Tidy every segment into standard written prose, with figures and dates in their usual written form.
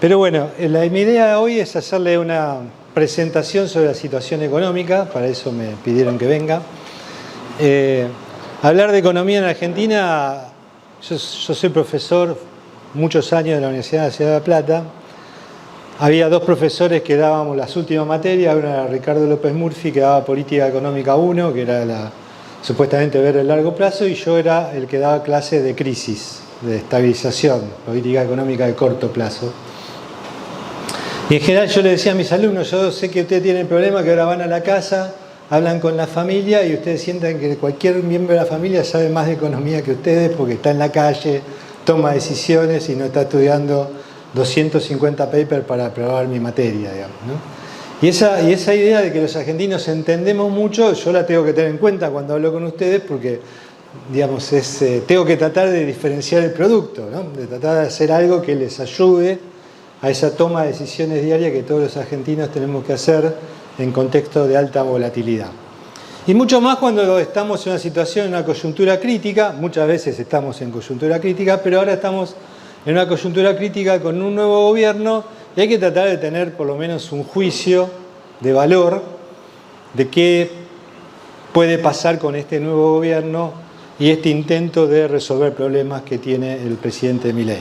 Pero bueno, mi idea hoy es hacerle una presentación sobre la situación económica, para eso me pidieron que venga. Hablar de economía en Argentina, yo soy profesor muchos años en la Universidad de la Ciudad de La Plata. Había dos profesores que dábamos las últimas materias, uno era Ricardo López Murphy, que daba Política Económica 1, que era supuestamente ver el largo plazo, y yo era el que daba clases de crisis, de estabilización, política económica de corto plazo. Y en general yo le decía a mis alumnos, yo sé que ustedes tienen el problema, que ahora van a la casa, hablan con la familia y ustedes sienten que cualquier miembro de la familia sabe más de economía que ustedes porque está en la calle, toma decisiones y no está estudiando 250 papers para aprobar mi materia, digamos, ¿no? Y esa idea de que los argentinos entendemos mucho, yo la tengo que tener en cuenta cuando hablo con ustedes porque, digamos, tengo que tratar de diferenciar el producto, ¿no? De tratar de hacer algo que les ayude a esa toma de decisiones diarias que todos los argentinos tenemos que hacer en contexto de alta volatilidad. Y mucho más cuando estamos en una situación, en una coyuntura crítica, muchas veces estamos en coyuntura crítica, pero ahora estamos en una coyuntura crítica con un nuevo gobierno y hay que tratar de tener por lo menos un juicio de valor de qué puede pasar con este nuevo gobierno y este intento de resolver problemas que tiene el presidente Milei,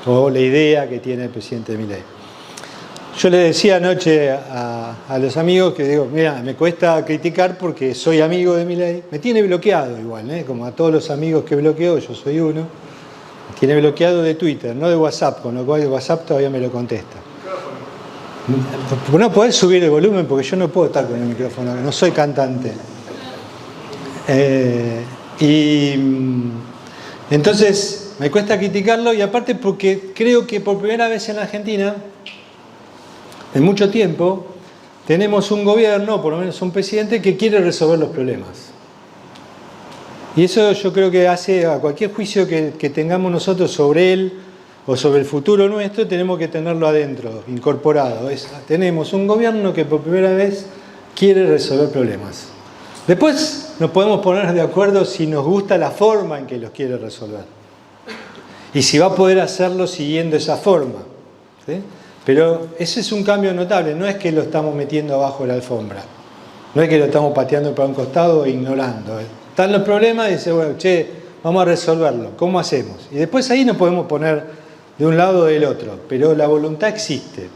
o la idea que tiene el presidente Milei. Yo le decía anoche a los amigos que digo, mira, me cuesta criticar porque soy amigo de Milei, me tiene bloqueado igual, como a todos los amigos que bloqueo, yo soy uno, me tiene bloqueado de Twitter, no de WhatsApp, con lo cual el WhatsApp todavía me lo contesta. No podés subir el volumen porque yo no puedo estar con el micrófono, no soy cantante. Entonces me cuesta criticarlo y aparte porque creo que por primera vez en la Argentina, en mucho tiempo, tenemos un gobierno, por lo menos un presidente, que quiere resolver los problemas. Y eso yo creo que hace a cualquier juicio que tengamos nosotros sobre él o sobre el futuro nuestro, tenemos que tenerlo adentro, incorporado. Tenemos un gobierno que por primera vez quiere resolver problemas. Después nos podemos poner de acuerdo si nos gusta la forma en que los quiere resolver. Y si va a poder hacerlo siguiendo esa forma, ¿sí? Pero ese es un cambio notable, no es que lo estamos metiendo abajo de la alfombra, no es que lo estamos pateando para un costado e ignorando. Están los problemas y dice, bueno, vamos a resolverlo, ¿cómo hacemos? Y después ahí nos podemos poner de un lado o del otro, pero la voluntad existe.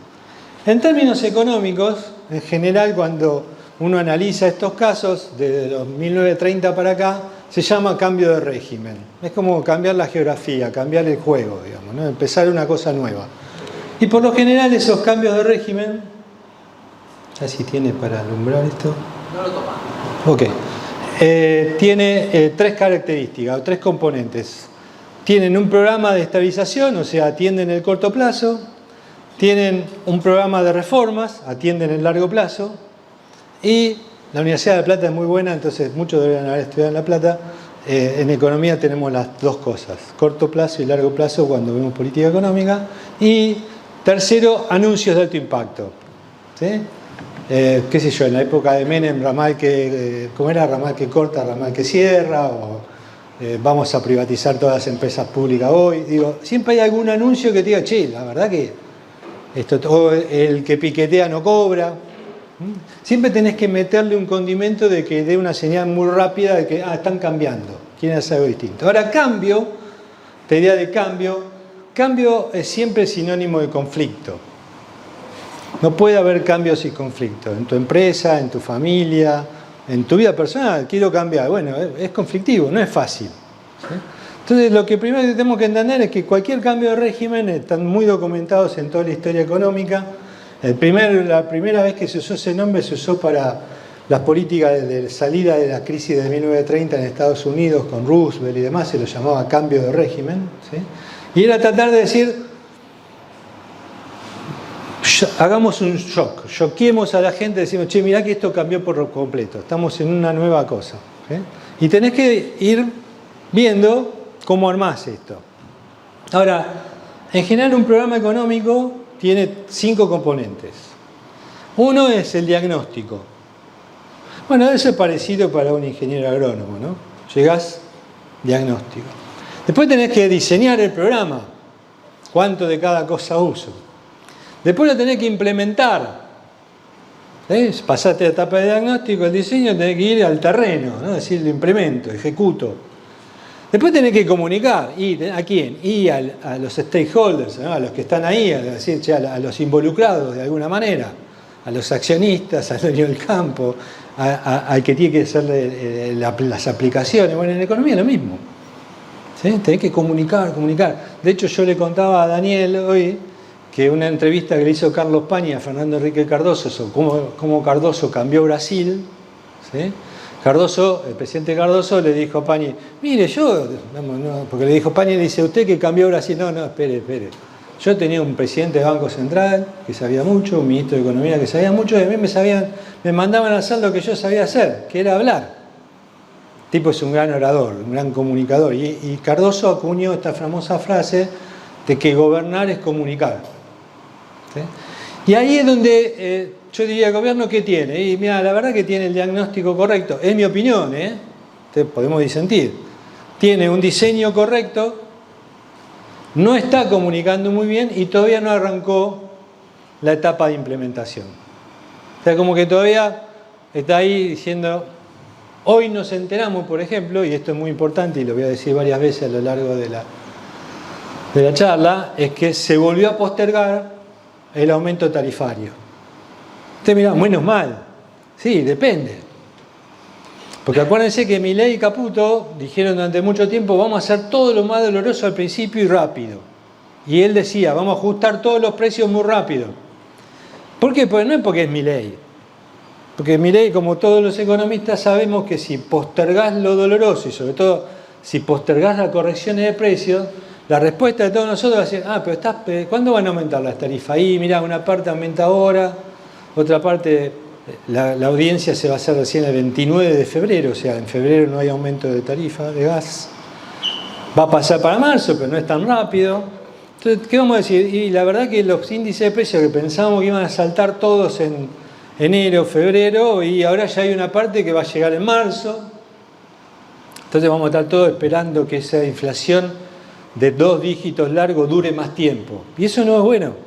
En términos económicos, en general, cuando uno analiza estos casos, desde los 1930 para acá, se llama cambio de régimen. Es como cambiar la geografía, cambiar el juego, digamos, ¿no? Empezar una cosa nueva. Y por lo general esos cambios de régimen, ya si tiene para alumbrar esto. No lo toma. Ok. Tiene tres características o tres componentes. Tienen un programa de estabilización, o sea, atienden el corto plazo. Tienen un programa de reformas, atienden el largo plazo. Y la Universidad de La Plata es muy buena, entonces muchos deberían haber estudiado en La Plata. En economía tenemos las dos cosas, corto plazo y largo plazo cuando vemos política económica. Y tercero, anuncios de alto impacto. ¿Sí? Qué sé yo, en la época de Menem, ramal que corta, ramal que cierra, o vamos a privatizar todas las empresas públicas hoy. Digo, siempre hay algún anuncio que te diga, che, la verdad que esto, o el que piquetea no cobra. Siempre tenés que meterle un condimento de que dé una señal muy rápida de que están cambiando, quieren hacer algo distinto. Ahora, cambio, esta idea de cambio es siempre sinónimo de conflicto. No puede haber cambios sin conflicto. En tu empresa, en tu familia, en tu vida personal, quiero cambiar. Bueno, es conflictivo, no es fácil. ¿Sí? Entonces, lo que primero que tenemos que entender es que cualquier cambio de régimen están muy documentados en toda la historia económica. La primera vez que se usó ese nombre se usó para las políticas de salida de la crisis de 1930 en Estados Unidos con Roosevelt y demás, se lo llamaba cambio de régimen, ¿sí? Y era tratar de decir, hagamos un shock, choquemos a la gente, decimos, che, mirá que esto cambió por completo, estamos en una nueva cosa, ¿sí? Y tenés que ir viendo cómo armás esto. Ahora, en general un programa económico tiene 5 componentes. Uno es el diagnóstico. Bueno, eso es parecido para un ingeniero agrónomo, ¿no? Llegás, diagnóstico. Después tenés que diseñar el programa. ¿Cuánto de cada cosa uso? Después lo tenés que implementar. Pasaste la etapa de diagnóstico, el diseño, tenés que ir al terreno, ¿no? Es decir, lo implemento, ejecuto. Después tenés que comunicar. ¿Y a quién? Y a los stakeholders, ¿no? A los que están ahí, es decir, a los involucrados de alguna manera, a los accionistas, al dueño del campo, al que tiene que hacer las aplicaciones. Bueno, en la economía es lo mismo. ¿Sí? Tenés que comunicar. De hecho, yo le contaba a Daniel hoy que una entrevista que le hizo Carlos Pañi a Fernando Henrique Cardoso sobre cómo Cardoso cambió Brasil, ¿sí? El presidente Cardoso le dijo a Pañi, mire, porque le dijo Pañi, le dice, usted que cambió Brasil, no, espere. Yo tenía un presidente de Banco Central que sabía mucho, un ministro de Economía que sabía mucho, y a mí me mandaban a hacer lo que yo sabía hacer, que era hablar. El tipo es un gran orador, un gran comunicador, y Cardoso acuñó esta famosa frase de que gobernar es comunicar. ¿Sí? Y ahí es donde yo diría, ¿el gobierno qué tiene? Y mira, la verdad que tiene el diagnóstico correcto, es mi opinión, podemos disentir. Tiene un diseño correcto, no está comunicando muy bien y todavía no arrancó la etapa de implementación. O sea, como que todavía está ahí diciendo, hoy nos enteramos, por ejemplo, y esto es muy importante y lo voy a decir varias veces a lo largo de la charla, es que se volvió a postergar el aumento tarifario. Usted mirá, menos mal. Sí, depende. Porque acuérdense que Milei y Caputo dijeron durante mucho tiempo vamos a hacer todo lo más doloroso al principio y rápido. Y él decía, vamos a ajustar todos los precios muy rápido. ¿Por qué? Pues no es porque es Milei. Porque Milei, como todos los economistas, sabemos que si postergás lo doloroso y sobre todo si postergás las correcciones de precios, la respuesta de todos nosotros va a ser, pero ¿cuándo van a aumentar las tarifas? Ahí, mirá, una parte aumenta ahora, otra parte, la audiencia se va a hacer recién el 29 de febrero, o sea, en febrero no hay aumento de tarifa de gas. Va a pasar para marzo, pero no es tan rápido. Entonces, ¿qué vamos a decir? Y la verdad que los índices de precios que pensábamos que iban a saltar todos en enero, febrero, y ahora ya hay una parte que va a llegar en marzo. Entonces vamos a estar todos esperando que esa inflación de 2 dígitos largos dure más tiempo. Y eso no es bueno.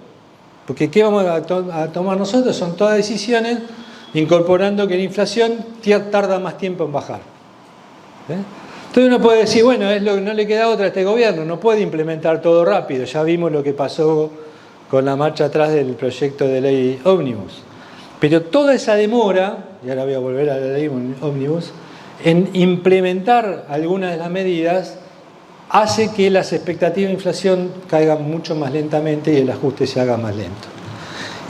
Porque ¿qué vamos a tomar nosotros? Son todas decisiones incorporando que la inflación tarda más tiempo en bajar. Entonces uno puede decir, bueno, no le queda otra a este gobierno, no puede implementar todo rápido. Ya vimos lo que pasó con la marcha atrás del proyecto de ley Ómnibus. Pero toda esa demora, y ahora voy a volver a la ley Ómnibus, en implementar algunas de las medidas, hace que las expectativas de inflación caigan mucho más lentamente y el ajuste se haga más lento.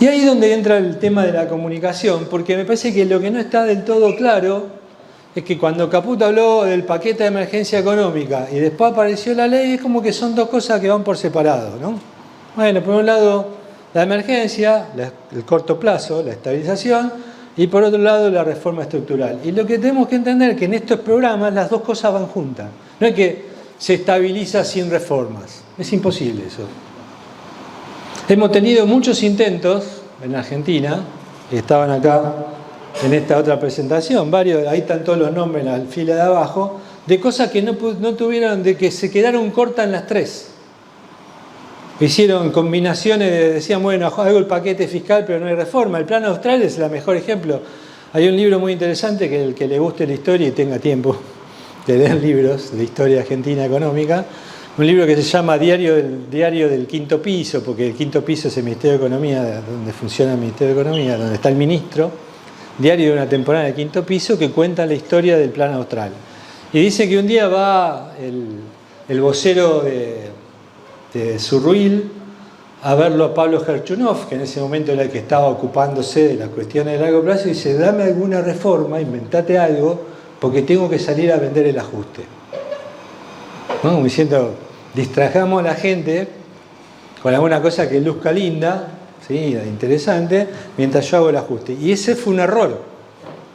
Y ahí es donde entra el tema de la comunicación, porque me parece que lo que no está del todo claro es que cuando Caputo habló del paquete de emergencia económica y después apareció la ley, es como que son dos cosas que van por separado, ¿no? Bueno, por un lado la emergencia, el corto plazo, la estabilización, y por otro lado la reforma estructural. Y lo que tenemos que entender es que en estos programas las dos cosas van juntas. No es que se estabiliza sin reformas. Es imposible eso. Hemos tenido muchos intentos en Argentina, que estaban acá en esta otra presentación, varios, ahí están todos los nombres en la fila de abajo, de cosas que no tuvieron, de que se quedaron cortas en las tres. Hicieron combinaciones, decían, bueno, hago el paquete fiscal, pero no hay reforma. El Plan Austral es el mejor ejemplo. Hay un libro muy interesante que el que le guste la historia y tenga tiempo de leer libros de historia argentina económica, un libro que se llama Diario del Quinto Piso, porque el quinto piso es el Ministerio de Economía, donde funciona el Ministerio de Economía, donde está el ministro, Diario de una temporada del Quinto Piso, que cuenta la historia del Plan Austral. Y dice que un día va el vocero de Surruil a verlo a Pablo Gerchunov, que en ese momento era el que estaba ocupándose de las cuestiones de largo plazo, y dice, dame alguna reforma, inventate algo, porque tengo que salir a vender el ajuste. ¿No? Como diciendo, distrajamos a la gente con alguna cosa que luzca linda, ¿sí? Interesante, mientras yo hago el ajuste. Y ese fue un error,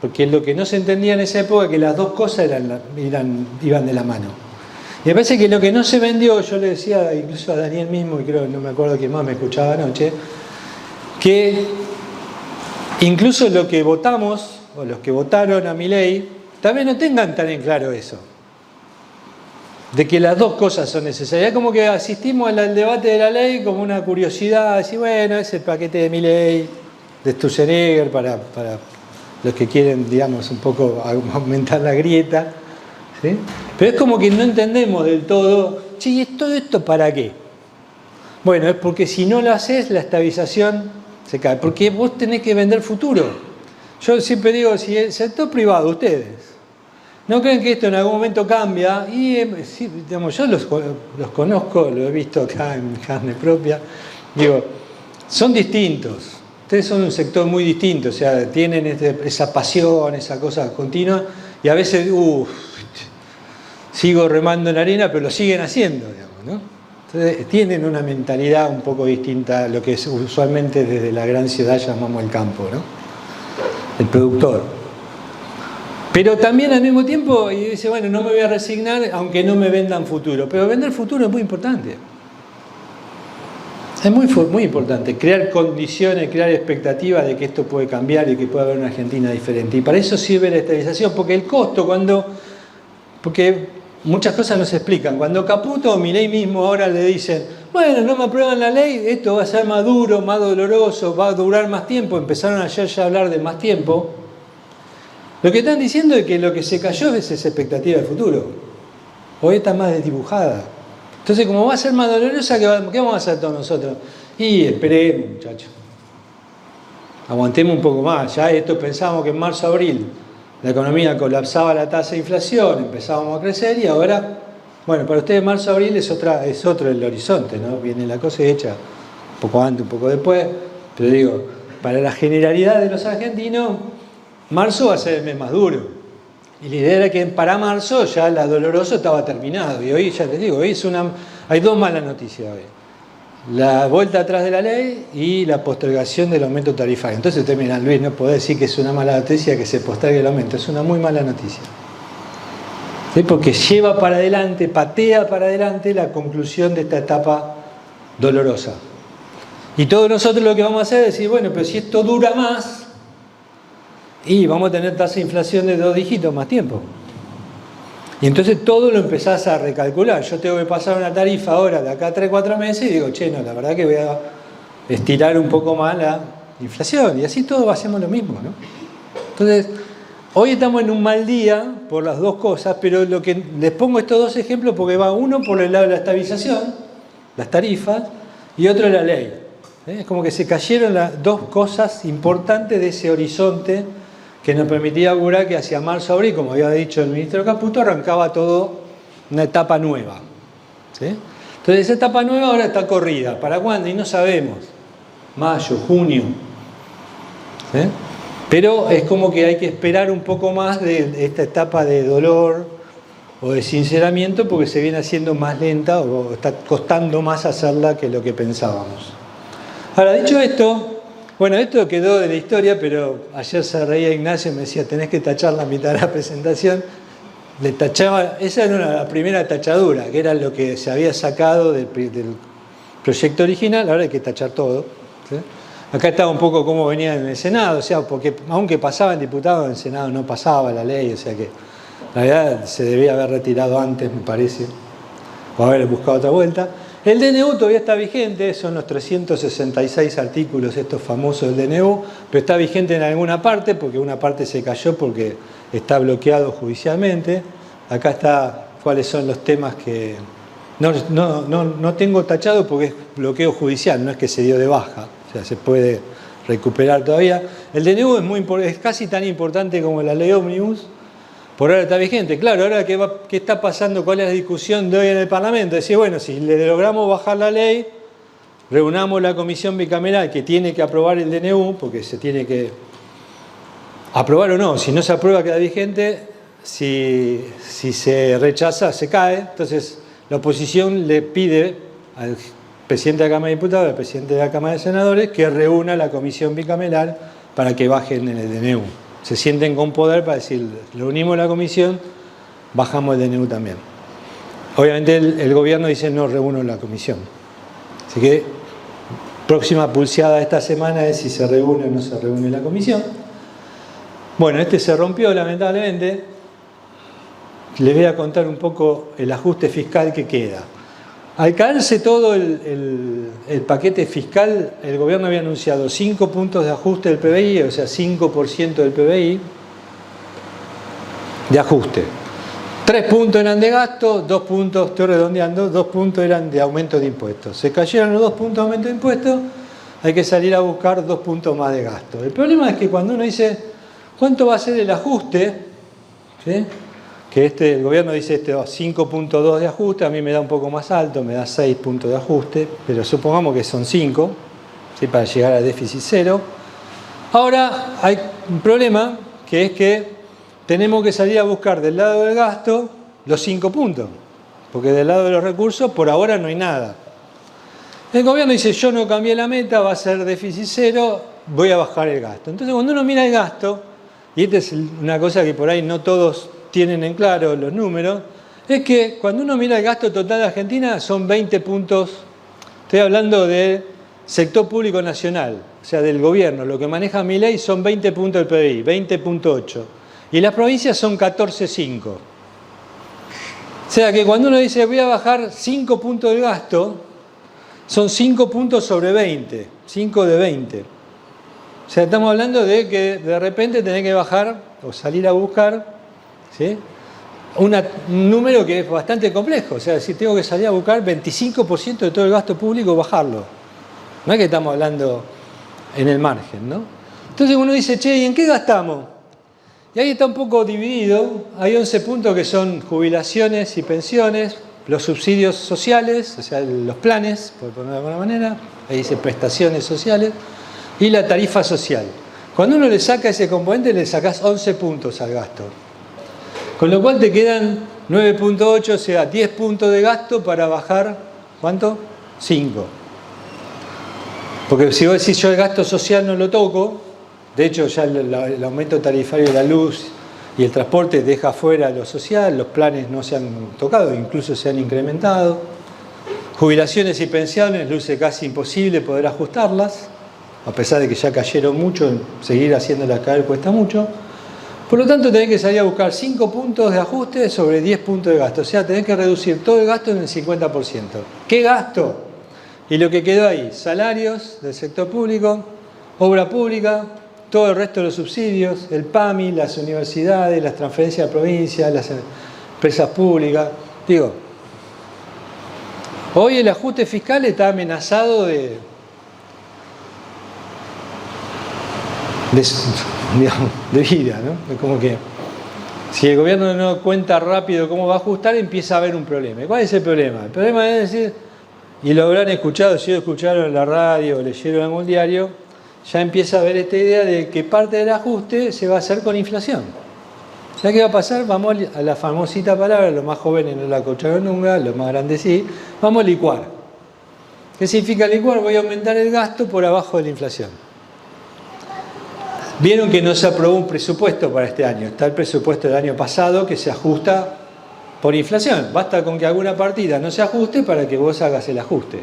porque lo que no se entendía en esa época es que las dos cosas iban de la mano. Y me parece que lo que no se vendió, yo le decía incluso a Daniel mismo, y creo, no me acuerdo quién más me escuchaba anoche, que incluso lo que votamos, o los que votaron a Milei, también no tengan tan en claro eso. de que las dos cosas son necesarias. Es como que asistimos al debate de la ley como una curiosidad, decir, bueno, es el paquete de Milei, de Sturzenegger, para los que quieren, digamos, un poco aumentar la grieta, ¿sí? Pero es como que no entendemos del todo, che, ¿y todo esto para qué? Bueno, es porque si no lo haces, la estabilización se cae, porque vos tenés que vender futuro. Yo siempre digo, si el sector privado, ustedes, ¿no creen que esto en algún momento cambia? Y sí, digamos, yo los conozco, lo he visto acá en carne propia. Digo, son distintos. Ustedes son un sector muy distinto, o sea, tienen esa pasión, esa cosa continua, y a veces, sigo remando en la arena, pero lo siguen haciendo, digamos, ¿no? Entonces, tienen una mentalidad un poco distinta a lo que usualmente desde la gran ciudad llamamos el campo, ¿no? El productor. Pero también al mismo tiempo, y dice, bueno, no me voy a resignar aunque no me vendan futuro. Pero vender futuro es muy importante. Es muy importante. Crear condiciones, crear expectativas de que esto puede cambiar y que puede haber una Argentina diferente. Y para eso sirve la estabilización, porque el costo porque muchas cosas no se explican. Cuando Caputo o Milei mismo ahora le dicen, bueno, no me aprueban la ley, esto va a ser más duro, más doloroso, va a durar más tiempo. Empezaron ayer ya a hablar de más tiempo. Lo que están diciendo es que lo que se cayó es esa expectativa de futuro. Hoy está más desdibujada. Entonces, como va a ser más dolorosa, ¿qué vamos a hacer todos nosotros? Y esperemos, muchachos. Aguantemos un poco más. Ya esto pensábamos que en marzo, abril, la economía colapsaba la tasa de inflación, empezábamos a crecer y ahora, bueno, para ustedes marzo, abril es otro el horizonte, ¿no? Viene la cosecha, un poco antes, un poco después. Pero digo, para la generalidad de los argentinos, marzo va a ser el mes más duro. Y la idea era que para marzo ya la doloroso estaba terminado. Y hoy, ya les digo, hay dos malas noticias hoy. La vuelta atrás de la ley y la postergación del aumento tarifario. Entonces ustedes miran, Luis, no podés decir que es una mala noticia que se postergue el aumento. Es una muy mala noticia. ¿Sí? Porque lleva para adelante, patea para adelante la conclusión de esta etapa dolorosa. Y todos nosotros lo que vamos a hacer es decir, bueno, pero si esto dura más, y vamos a tener tasa de inflación de 2 dígitos más tiempo. Y entonces todo lo empezás a recalcular. Yo tengo que pasar una tarifa ahora de acá a 3-4 meses y digo, che, no, la verdad que voy a estirar un poco más la inflación. Y así todos hacemos lo mismo, ¿no? Entonces, hoy estamos en un mal día por las dos cosas, pero lo que les pongo estos dos ejemplos porque va uno por el lado de la estabilización, las tarifas, y otro la ley. Es como que se cayeron las dos cosas importantes de ese horizonte que nos permitía augurar que hacia marzo, abril, como había dicho el ministro Caputo, arrancaba todo una etapa nueva. ¿Sí? Entonces esa etapa nueva ahora está corrida. ¿Para cuándo? Y no sabemos. Mayo, junio. ¿Sí? Pero es como que hay que esperar un poco más de esta etapa de dolor o de sinceramiento porque se viene haciendo más lenta o está costando más hacerla que lo que pensábamos. Ahora, dicho esto, bueno, esto quedó de la historia, pero ayer se reía Ignacio y me decía, tenés que tachar la mitad de la presentación. Le tachaba, esa era la primera tachadura, que era lo que se había sacado del proyecto original, ahora hay que tachar todo. ¿Sí? Acá estaba un poco cómo venía en el Senado, o sea, porque aunque pasaban diputados, en el Senado no pasaba la ley, o sea que la verdad se debía haber retirado antes, me parece, o haber buscado otra vuelta. El DNU todavía está vigente, son los 366 artículos estos famosos del DNU, pero está vigente en alguna parte, porque una parte se cayó porque está bloqueado judicialmente. Acá está cuáles son los temas que no tengo tachado porque es bloqueo judicial, no es que se dio de baja, o sea, se puede recuperar todavía. El DNU es casi tan importante como la ley Omnibus. Por ahora está vigente. Claro, ahora ¿qué está pasando? ¿Cuál es la discusión de hoy en el Parlamento? Decir, bueno, si le logramos bajar la ley, reunamos la comisión bicameral que tiene que aprobar el DNU, porque se tiene que aprobar o no. Si no se aprueba queda vigente, si se rechaza se cae. Entonces la oposición le pide al presidente de la Cámara de Diputados, al presidente de la Cámara de Senadores, que reúna la comisión bicameral para que bajen en el DNU. Se sienten con poder para decir, reunimos la comisión, bajamos el DNU también. Obviamente el gobierno dice, no reúno la comisión. Así que próxima pulseada esta semana es si se reúne o no se reúne la comisión. Bueno, este se rompió lamentablemente, les voy a contar un poco el ajuste fiscal que queda. Al caerse todo el paquete fiscal, el gobierno había anunciado 5 puntos de ajuste del PBI, o sea, 5% del PBI de ajuste. 3 puntos eran de gasto, 2 puntos, estoy redondeando, 2 puntos eran de aumento de impuestos. Se cayeron los 2 puntos de aumento de impuestos, hay que salir a buscar 2 puntos más de gasto. El problema es que cuando uno dice, ¿cuánto va a ser el ajuste? ¿Sí? Que el gobierno dice 5.2 de ajuste, a mí me da un poco más alto, me da 6 puntos de ajuste, pero supongamos que son 5, ¿sí? Para llegar al déficit cero. Ahora hay un problema, que es que tenemos que salir a buscar del lado del gasto los 5 puntos, porque del lado de los recursos por ahora no hay nada. El gobierno dice, yo no cambié la meta, va a ser déficit cero, voy a bajar el gasto. Entonces cuando uno mira el gasto, y esta es una cosa que por ahí no todos tienen en claro los números, es que cuando uno mira el gasto total de Argentina son 20 puntos, estoy hablando del sector público nacional, o sea del gobierno, lo que maneja Milei son 20 puntos del PBI, 20.8, y las provincias son 14.5. O sea que cuando uno dice voy a bajar 5 puntos del gasto, son 5 puntos sobre 20, 5 de 20. O sea, estamos hablando de que de repente tenés que bajar o salir a buscar, ¿sí? Un número que es bastante complejo. O sea, si tengo que salir a buscar 25% de todo el gasto público, bajarlo. No es que estamos hablando en el margen, ¿no? Entonces uno dice, che, ¿y en qué gastamos? Y ahí está un poco dividido. Hay 11 puntos que son jubilaciones y pensiones, los subsidios sociales, o sea, los planes, por ponerlo de alguna manera, ahí dice prestaciones sociales, y la tarifa social. Cuando uno le saca ese componente, le sacás 11 puntos al gasto. Con lo cual te quedan 9.8, o sea, 10 puntos de gasto para bajar, ¿cuánto? 5. Porque si vos decís yo el gasto social no lo toco, de hecho ya el aumento tarifario de la luz y el transporte deja fuera lo social, los planes no se han tocado, incluso se han incrementado. Jubilaciones y pensiones, luce casi imposible poder ajustarlas, a pesar de que ya cayeron mucho, seguir haciéndolas caer cuesta mucho. Por lo tanto, tenés que salir a buscar 5 puntos de ajuste sobre 10 puntos de gasto. O sea, tenés que reducir todo el gasto en el 50%. ¿Qué gasto? Y lo que quedó ahí, salarios del sector público, obra pública, todo el resto de los subsidios, el PAMI, las universidades, las transferencias a provincias, las empresas públicas. Digo, hoy el ajuste fiscal está amenazado de vida, ¿no? Es como que si el gobierno no cuenta rápido cómo va a ajustar, empieza a haber un problema. ¿Y cuál es el problema? El problema es decir, y lo habrán escuchado, si lo escucharon en la radio o leyeron en algún diario, ya empieza a haber esta idea de que parte del ajuste se va a hacer con inflación. ¿Sabes qué va a pasar? Vamos a la famosita palabra, los más jóvenes no la escucharon nunca, los más grandes sí, vamos a licuar. ¿Qué significa licuar? Voy a aumentar el gasto por abajo de la inflación. Vieron que no se aprobó un presupuesto para este año. Está el presupuesto del año pasado que se ajusta por inflación. Basta con que alguna partida no se ajuste para que vos hagas el ajuste.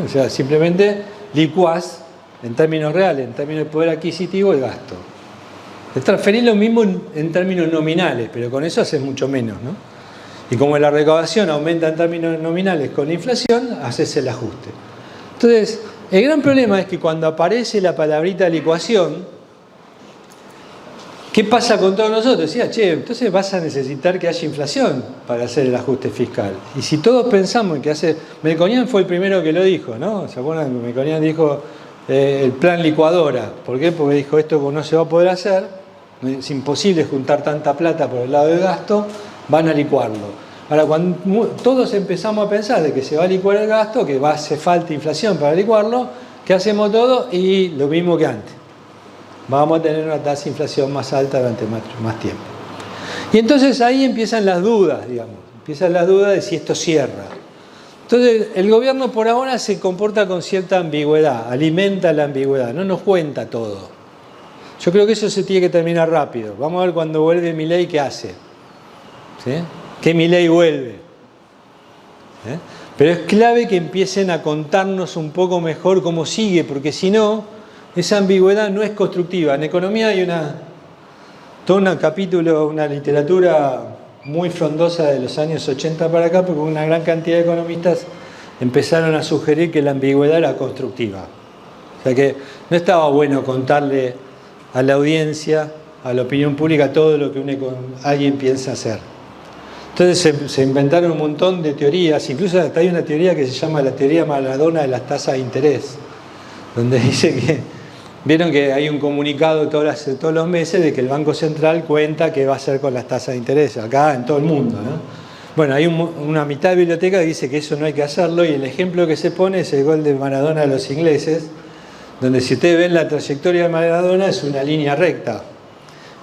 O sea, simplemente licuás en términos reales, en términos de poder adquisitivo, el gasto. Es transferir lo mismo en términos nominales, pero con eso haces mucho menos, ¿no? Y como la recaudación aumenta en términos nominales con la inflación, haces el ajuste. Entonces, el gran problema es que cuando aparece la palabrita licuación, ¿qué pasa con todos nosotros? Decía, che, entonces vas a necesitar que haya inflación para hacer el ajuste fiscal. Y si todos pensamos en que hace... Melconian fue el primero que lo dijo, ¿no? ¿Se acuerdan que Melconian dijo el plan licuadora? ¿Por qué? Porque dijo, esto no se va a poder hacer, es imposible juntar tanta plata por el lado del gasto, van a licuarlo. Ahora, cuando todos empezamos a pensar de que se va a licuar el gasto, que va a hacer falta inflación para licuarlo, ¿qué hacemos todos? Y lo mismo que antes. Vamos a tener una tasa de inflación más alta durante más tiempo. Y entonces ahí empiezan las dudas, digamos. Empiezan las dudas de si esto cierra. Entonces el gobierno por ahora se comporta con cierta ambigüedad, alimenta la ambigüedad, no nos cuenta todo. Yo creo que eso se tiene que terminar rápido. Vamos a ver cuando vuelve Milei qué hace. ¿Sí? ¿Qué Milei vuelve? Pero es clave que empiecen a contarnos un poco mejor cómo sigue, porque si no, esa ambigüedad no es constructiva. En economía hay todo un capítulo, una literatura muy frondosa de los años 80 para acá, porque una gran cantidad de economistas empezaron a sugerir que la ambigüedad era constructiva. O sea que no estaba bueno contarle a la audiencia, a la opinión pública, todo lo que alguien piensa hacer. Entonces se inventaron un montón de teorías, incluso hasta hay una teoría que se llama la teoría Maradona de las tasas de interés, donde dice que, vieron que hay un comunicado todos los meses de que el Banco Central cuenta qué va a hacer con las tasas de interés, acá en todo el mundo, ¿no? Bueno, hay una mitad de biblioteca que dice que eso no hay que hacerlo, y el ejemplo que se pone es el gol de Maradona de los ingleses, donde si ustedes ven la trayectoria de Maradona es una línea recta.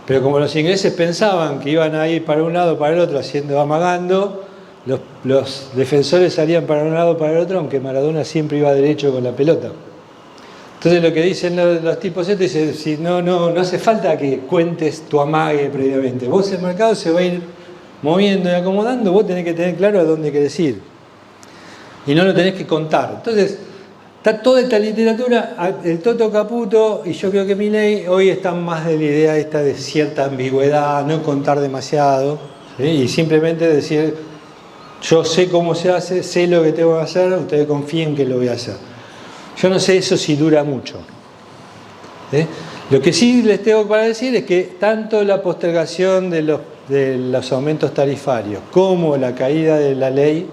Pero como los ingleses pensaban que iban a ir para un lado o para el otro amagando, los defensores salían para un lado o para el otro, aunque Maradona siempre iba derecho con la pelota. Entonces lo que dicen los tipos estos es, si no hace falta que cuentes tu amague previamente. Vos, el mercado se va a ir moviendo y acomodando, vos tenés que tener claro a dónde querés ir. Y no lo tenés que contar. Entonces, está toda esta literatura, el Toto Caputo, y yo creo que Milei hoy están más de la idea esta de cierta ambigüedad, no contar demasiado, ¿sí? Y simplemente decir, yo sé cómo se hace, sé lo que tengo que hacer, ustedes confíen que lo voy a hacer. Yo no sé eso si dura mucho. ¿Sí? Lo que sí les tengo para decir es que tanto la postergación de los aumentos tarifarios como la caída de la ley,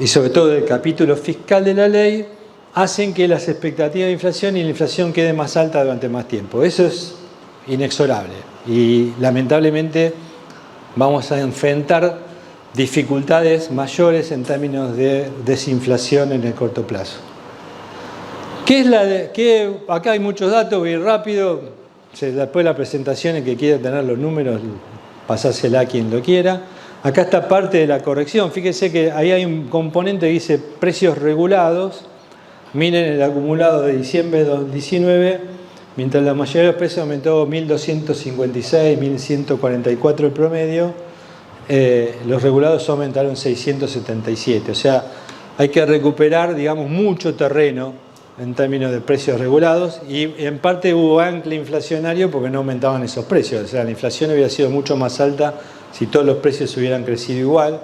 y sobre todo del capítulo fiscal de la ley, hacen que las expectativas de inflación y la inflación queden más altas durante más tiempo. Eso es inexorable y lamentablemente vamos a enfrentar dificultades mayores en términos de desinflación en el corto plazo. Acá hay muchos datos, voy a ir rápido, después de la presentación, el que quiera tener los números, pasásela a quien lo quiera. Acá está parte de la corrección, fíjense que ahí hay un componente que dice precios regulados. Miren el acumulado de diciembre de 2019, mientras la mayoría de los precios aumentó 1.256, 1.144 el promedio, los regulados aumentaron 677. O sea, hay que recuperar, digamos, mucho terreno en términos de precios regulados, y en parte hubo ancla inflacionario porque no aumentaban esos precios. O sea, la inflación hubiera sido mucho más alta si todos los precios hubieran crecido igual.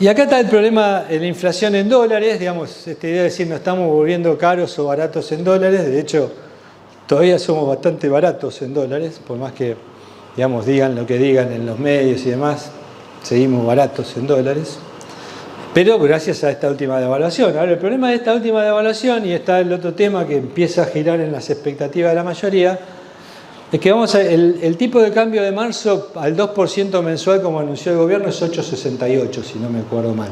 Y acá está el problema de la inflación en dólares, digamos, esta idea de decir nos estamos volviendo caros o baratos en dólares. De hecho, todavía somos bastante baratos en dólares, por más que, digamos, digan lo que digan en los medios y demás, seguimos baratos en dólares, pero gracias a esta última devaluación. Ahora, el problema de esta última devaluación, y está el otro tema que empieza a girar en las expectativas de la mayoría, es que el tipo de cambio de marzo al 2% mensual, como anunció el gobierno, es 8,68, si no me acuerdo mal.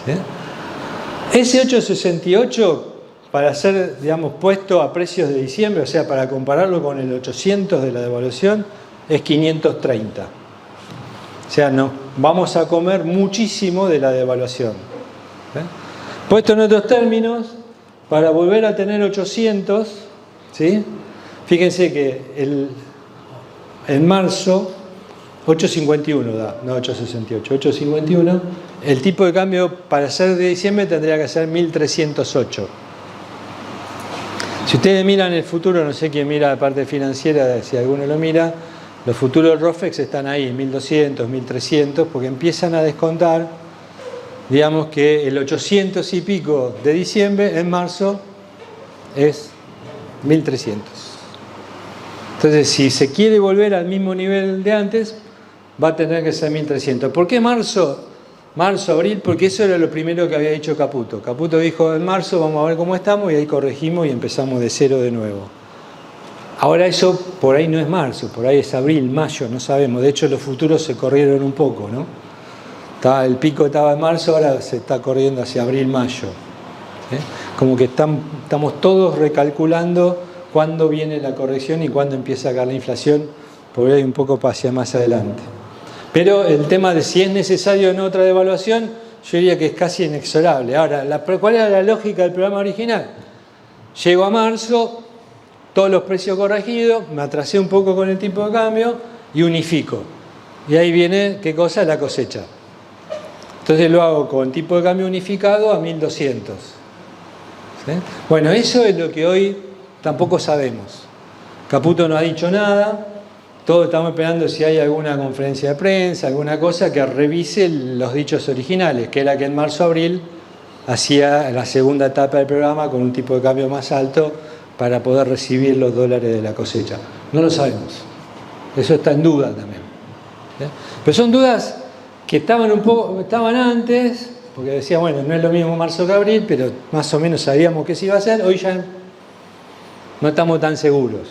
¿Sí? Ese 8,68, para ser, digamos, puesto a precios de diciembre, o sea, para compararlo con el 800 de la devaluación, es 530. O sea, no, vamos a comer muchísimo de la devaluación. ¿Sí? Puesto en otros términos, para volver a tener 800, ¿sí? Fíjense que en marzo, 8,51 da, no 8,68, 8,51, el tipo de cambio para ser de diciembre tendría que ser 1.308. Si ustedes miran el futuro, no sé quién mira la parte financiera, si alguno lo mira, los futuros ROFEX están ahí, 1.200, 1.300, porque empiezan a descontar, digamos que el 800 y pico de diciembre, en marzo, es 1.300. Entonces, si se quiere volver al mismo nivel de antes, va a tener que ser 1.300. ¿Por qué marzo? Marzo, abril, porque eso era lo primero que había dicho Caputo. Caputo dijo, en marzo vamos a ver cómo estamos, y ahí corregimos y empezamos de cero de nuevo. Ahora eso por ahí no es marzo, por ahí es abril, mayo, no sabemos. De hecho, los futuros se corrieron un poco, ¿no? El pico estaba en marzo, ahora se está corriendo hacia abril, mayo. Como que estamos todos recalculando cuándo viene la corrección y cuándo empieza a caer la inflación, por ahí un poco hacia más adelante. Pero el tema de si es necesario o no otra devaluación, yo diría que es casi inexorable. Ahora, ¿cuál era la lógica del programa original? Llego a marzo, todos los precios corregidos, me atrasé un poco con el tipo de cambio y unifico. Y ahí viene, ¿qué cosa? La cosecha. Entonces lo hago con tipo de cambio unificado a 1.200. ¿Sí? Bueno, eso es lo que hoy tampoco sabemos. Caputo no ha dicho nada, todos estamos esperando si hay alguna conferencia de prensa, alguna cosa que revise los dichos originales, que era que en marzo-abril hacía la segunda etapa del programa con un tipo de cambio más alto para poder recibir los dólares de la cosecha. No lo sabemos. Eso está en duda también. Pero son dudas que estaban antes, porque decía, bueno, no es lo mismo marzo que abril, pero más o menos sabíamos que se iba a hacer. Hoy ya no estamos tan seguros.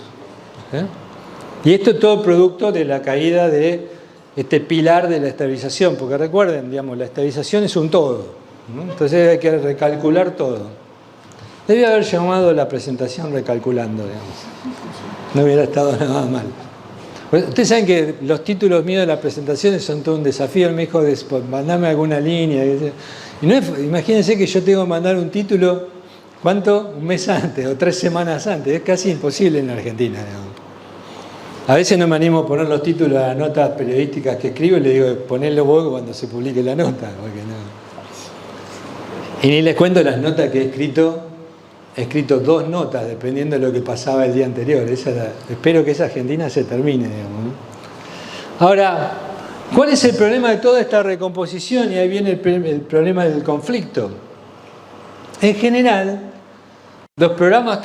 Y esto es todo producto de la caída de este pilar de la estabilización, porque recuerden, digamos, la estabilización es un todo, ¿no? Entonces hay que recalcular todo. Debía haber llamado la presentación recalculando, digamos. No hubiera estado nada mal. Ustedes saben que los títulos míos de las presentaciones son todo un desafío. Él me dijo, mandame alguna línea. Y imagínense que yo tengo que mandar un título, ¿cuánto? Un mes antes o 3 semanas antes. Es casi imposible en la Argentina, digamos. A veces no me animo a poner los títulos a las notas periodísticas que escribo y le digo, ponedlo vos cuando se publique la nota. Porque no. Y ni les cuento las notas que he escrito 2 notas, dependiendo de lo que pasaba el día anterior. Espero que esa Argentina se termine, digamos, ¿no? Ahora, ¿cuál es el problema de toda esta recomposición? Y ahí viene el problema del conflicto. En general, los programas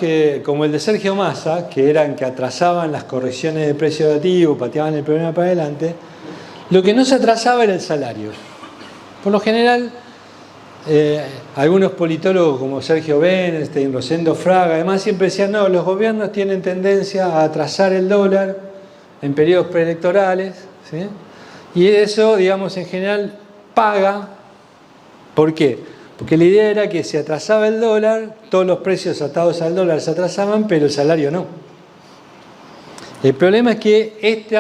como el de Sergio Massa, que atrasaban las correcciones de precio dativo, pateaban el problema para adelante, lo que no se atrasaba era el salario. Por lo general, algunos politólogos como Sergio Bernstein, Rosendo Fraga, además siempre decían, no, los gobiernos tienen tendencia a atrasar el dólar en periodos preelectorales, ¿sí? Y eso, digamos, en general paga. ¿Por qué? Porque la idea era que se atrasaba el dólar, todos los precios atados al dólar se atrasaban, pero el salario no. El problema es que este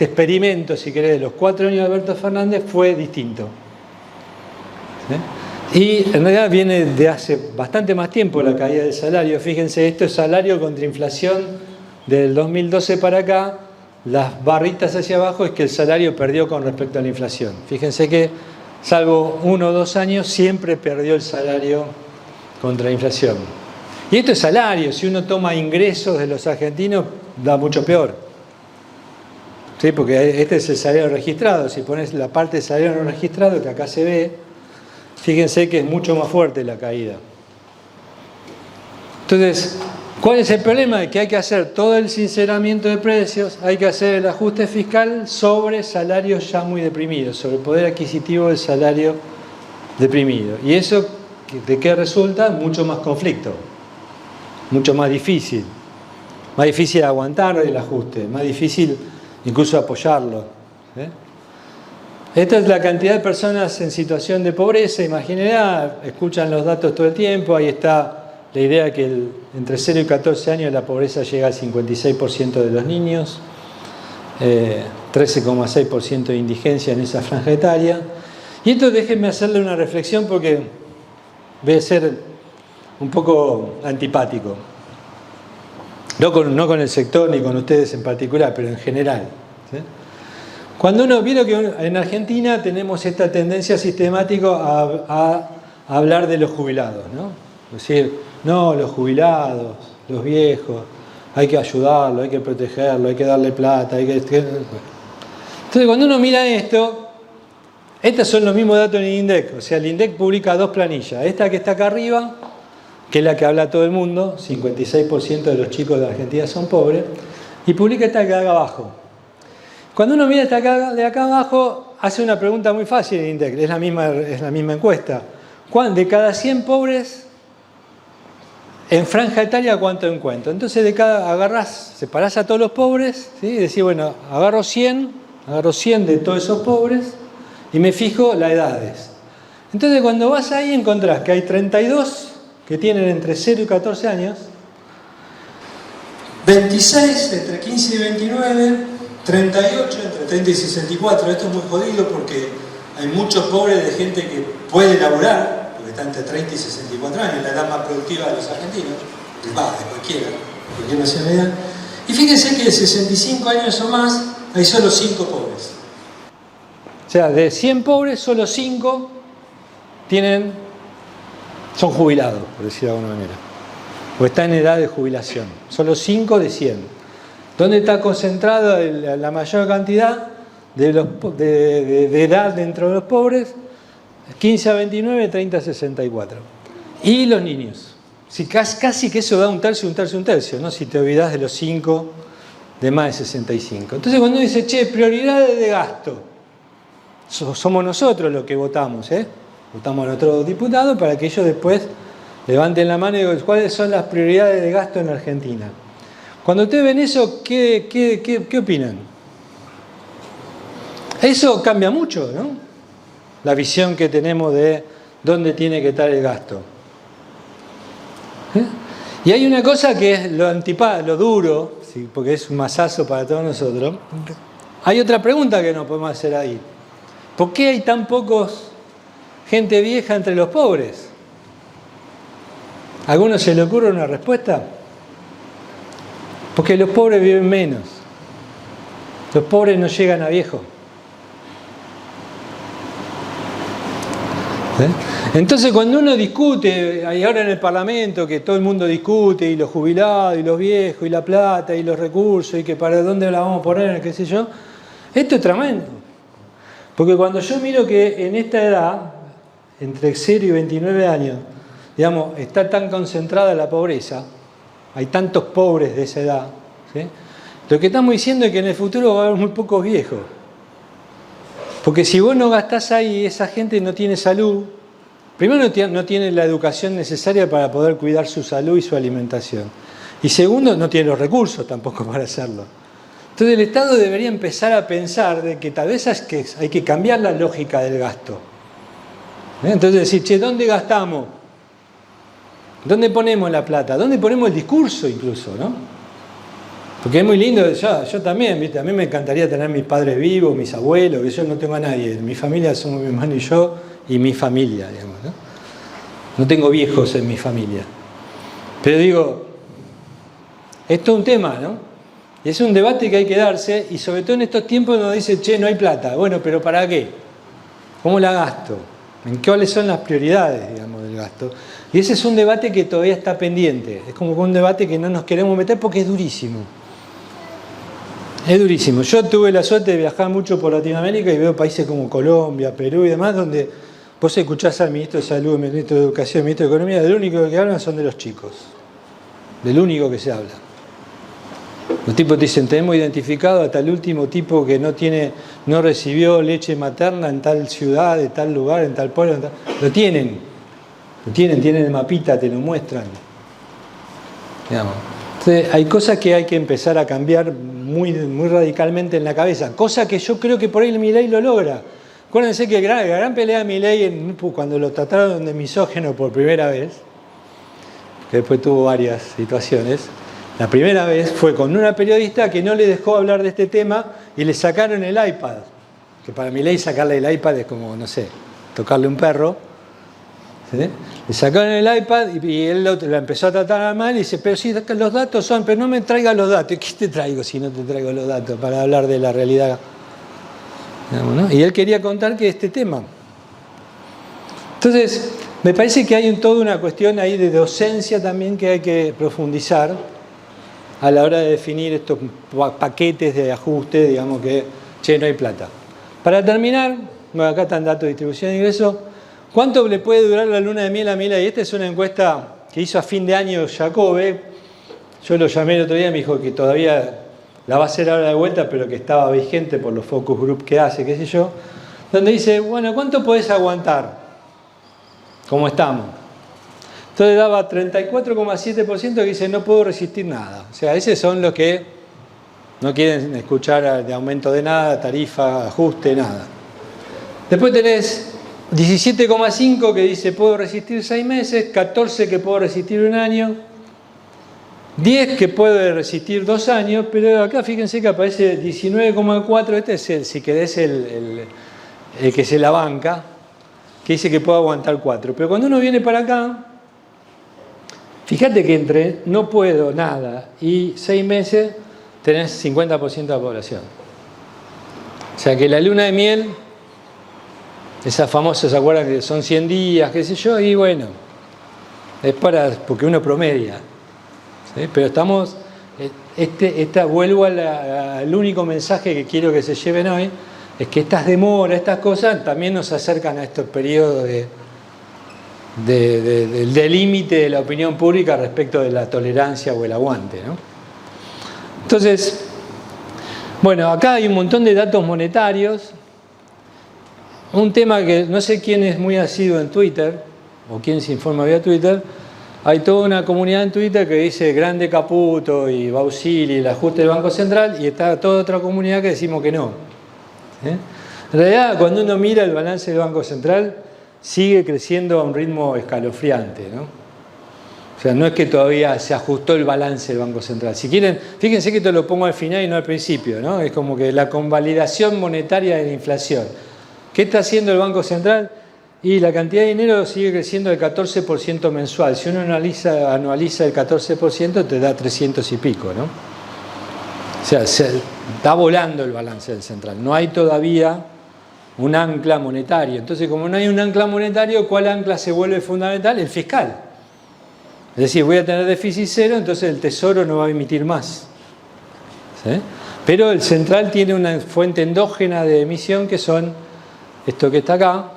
experimento, si querés, de los 4 años de Alberto Fernández fue distinto. ¿Sí? Y en realidad viene de hace bastante más tiempo la caída del salario. Fíjense, esto es salario contra inflación del 2012 para acá. Las barritas hacia abajo es que el salario perdió con respecto a la inflación. Fíjense que, salvo 1 o 2 años, siempre perdió el salario contra la inflación. Y esto es salario. Si uno toma ingresos de los argentinos, da mucho peor. ¿Sí? Porque este es el salario registrado. Si pones la parte de salario no registrado, que acá se ve, fíjense que es mucho más fuerte la caída. Entonces, ¿cuál es el problema? De que hay que hacer todo el sinceramiento de precios, hay que hacer el ajuste fiscal sobre salarios ya muy deprimidos, sobre el poder adquisitivo del salario deprimido. ¿Y eso de qué resulta? Mucho más conflicto, mucho más difícil aguantar el ajuste, más difícil incluso apoyarlo. Esta es la cantidad de personas en situación de pobreza. Imagínense, escuchan los datos todo el tiempo. Ahí está la idea que entre 0 y 14 años la pobreza llega al 56% de los niños, 13,6% de indigencia en esa franja etaria. Y esto déjenme hacerle una reflexión porque voy a ser un poco antipático. No con el sector ni con ustedes en particular, pero en general. ¿Sí? Cuando uno vio que en Argentina tenemos esta tendencia sistemática a hablar de los jubilados, ¿no? Es decir, no, los jubilados, los viejos, hay que ayudarlos, hay que protegerlos, hay que darle plata, Entonces, cuando uno mira esto, estos son los mismos datos en el INDEC. O sea, el INDEC publica 2 planillas. Esta que está acá arriba, que es la que habla todo el mundo, 56% de los chicos de Argentina son pobres, y publica esta que acá abajo. Cuando uno mira esta de acá abajo, hace una pregunta muy fácil en INDEC, es la misma encuesta. De cada 100 pobres, en franja etaria, ¿cuánto encuentro? Entonces separás a todos los pobres, ¿sí? Y decís, bueno, agarro 100 de todos esos pobres y me fijo las edades. Entonces cuando vas ahí encontrás que hay 32 que tienen entre 0 y 14 años, 26 entre 15 y 29, 38 entre 30 y 64. Esto es muy jodido porque hay muchos pobres de gente que puede laburar, porque está entre 30 y 64 años, la edad más productiva de los argentinos, de cualquier nacionalidad. Y fíjense que de 65 años o más hay solo 5 pobres. O sea, de 100 pobres, solo 5 son jubilados, por decirlo de alguna manera, o están en edad de jubilación. Solo 5 de 100. ¿Dónde está concentrada la mayor cantidad de edad dentro de los pobres? 15 a 29, 30 a 64. Y los niños. Si casi que eso da un tercio, ¿no? Si te olvidas de los 5 de más de 65. Entonces cuando uno dice, che, prioridades de gasto, somos nosotros los que votamos, votamos a nuestros diputados para que ellos después levanten la mano y digan cuáles son las prioridades de gasto en Argentina. Cuando ustedes ven eso, ¿qué opinan? Eso cambia mucho, ¿no? La visión que tenemos de dónde tiene que estar el gasto. Y hay una cosa que es lo duro, ¿sí? Porque es un masazo para todos nosotros. Hay otra pregunta que nos podemos hacer ahí. ¿Por qué hay tan pocos gente vieja entre los pobres? ¿A alguno se le ocurre una respuesta? Porque los pobres viven menos. Los pobres no llegan a viejo. Entonces cuando uno discute, y ahora en el Parlamento que todo el mundo discute, y los jubilados, y los viejos, y la plata, y los recursos, y que para dónde la vamos a poner, qué sé yo, esto es tremendo. Porque cuando yo miro que en esta edad, entre 0 y 29 años, digamos, está tan concentrada la pobreza, hay tantos pobres de esa edad, ¿sí? Lo que estamos diciendo es que en el futuro va a haber muy pocos viejos. Porque si vos no gastás ahí, esa gente no tiene salud. Primero, no tiene la educación necesaria para poder cuidar su salud y su alimentación. Y segundo, no tiene los recursos tampoco para hacerlo. Entonces el Estado debería empezar a pensar de que tal vez hay que cambiar la lógica del gasto. Entonces decir, che, ¿dónde gastamos? ¿Dónde ponemos la plata? ¿Dónde ponemos el discurso incluso, no? Porque es muy lindo, yo también, ¿viste? A mí me encantaría tener mis padres vivos, mis abuelos, que yo no tengo a nadie. En mi familia somos mi hermano y yo y mi familia, digamos, ¿no? No tengo viejos en mi familia. Pero digo, esto es un tema, ¿no? Y es un debate que hay que darse, y sobre todo en estos tiempos nos dice, che, no hay plata. Bueno, pero ¿para qué? ¿Cómo la gasto? ¿En cuáles son las prioridades, digamos, del gasto? Y ese es un debate que todavía está pendiente. Es como un debate que no nos queremos meter porque es durísimo. Es durísimo. Yo tuve la suerte de viajar mucho por Latinoamérica y veo países como Colombia, Perú y demás, donde vos escuchás al ministro de Salud, al ministro de Educación, al ministro de Economía, del único que hablan son de los chicos. Del único que se habla. Los tipos te dicen, tenemos identificado hasta el último tipo que no recibió leche materna en tal ciudad, en tal lugar, en tal pueblo. Lo tienen el mapita, te lo muestran. Digamos. Entonces, hay cosas que hay que empezar a cambiar muy radicalmente en la cabeza, cosa que yo creo que por ahí el Milei lo logra. Acuérdense que la gran pelea de Milei cuando lo trataron de misógino por primera vez, que después tuvo varias situaciones, la primera vez fue con una periodista que no le dejó hablar de este tema y le sacaron el iPad, que para Milei sacarle el iPad es como, no sé, tocarle un perro. ¿Sí? Le sacaron el iPad y él la empezó a tratar mal y dice, pero sí, los datos son, pero no me traigas los datos. ¿Qué te traigo si no te traigo los datos para hablar de la realidad? ¿No? Y él quería contar que este tema. Entonces, me parece que hay toda una cuestión ahí de docencia también que hay que profundizar a la hora de definir estos paquetes de ajuste, digamos que, che, no hay plata. Para terminar, bueno, acá están datos de distribución de ingresos. ¿Cuánto le puede durar la luna de miel a Milei? Esta es una encuesta que hizo a fin de año Jacobe. Yo lo llamé el otro día y me dijo que todavía la va a hacer ahora de vuelta, pero que estaba vigente por los focus group que hace, qué sé yo. Donde dice, bueno, ¿cuánto podés aguantar? ¿Cómo estamos? Entonces daba 34,7% que dice, no puedo resistir nada. O sea, esos son los que no quieren escuchar de aumento de nada, tarifa, ajuste, nada. Después tenés 17,5 que dice puedo resistir 6 meses, 14 que puedo resistir 1 año, 10 que puede resistir 2 años, pero acá fíjense que aparece 19,4, este es si querés el que se la banca, que dice que puede aguantar 4. Pero cuando uno viene para acá, fíjate que entre no puedo nada y 6 meses tenés 50% de la población. O sea que la luna de miel, esas famosas, ¿se acuerdan que son 100 días, qué sé yo? Y bueno, es porque uno promedia. ¿Sí? Pero estamos vuelvo al único mensaje que quiero que se lleven hoy, es que estas demoras, estas cosas, también nos acercan a estos periodos del límite de la opinión pública respecto de la tolerancia o el aguante, ¿no? Entonces, bueno, acá hay un montón de datos monetarios. Un tema que no sé quién es muy asiduo en Twitter, o quién se informa vía Twitter. Hay toda una comunidad en Twitter que dice Grande Caputo y Bausili y el ajuste del Banco Central, y está toda otra comunidad que decimos que no. En realidad, cuando uno mira el balance del Banco Central, sigue creciendo a un ritmo escalofriante, ¿no? O sea, no es que todavía se ajustó el balance del Banco Central. Si quieren, fíjense que esto lo pongo al final y no al principio, ¿no? Es como que la convalidación monetaria de la inflación. ¿Qué está haciendo el Banco Central? Y la cantidad de dinero sigue creciendo del 14% mensual. Si uno anualiza el 14%, te da 300 y pico, ¿no? O sea, está volando el balance del central. No hay todavía un ancla monetario. Entonces, como no hay un ancla monetario, ¿cuál ancla se vuelve fundamental? El fiscal. Es decir, voy a tener déficit cero, entonces el Tesoro no va a emitir más. ¿Sí? Pero el central tiene una fuente endógena de emisión que son esto que está acá,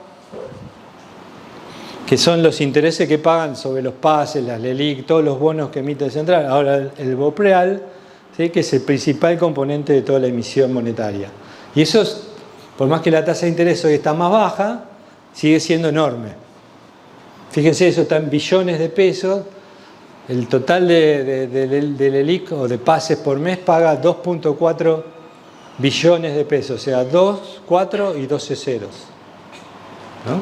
que son los intereses que pagan sobre los pases, las LELIQ, todos los bonos que emite el central. Ahora el BOPREAL, ¿sí? Que es el principal componente de toda la emisión monetaria. Y eso, por más que la tasa de interés hoy está más baja, sigue siendo enorme. Fíjense, eso está en billones de pesos. El total de LELIQ o de pases por mes paga 2.4 billones de pesos. O sea, 2, 4 y 12 ceros, ¿no?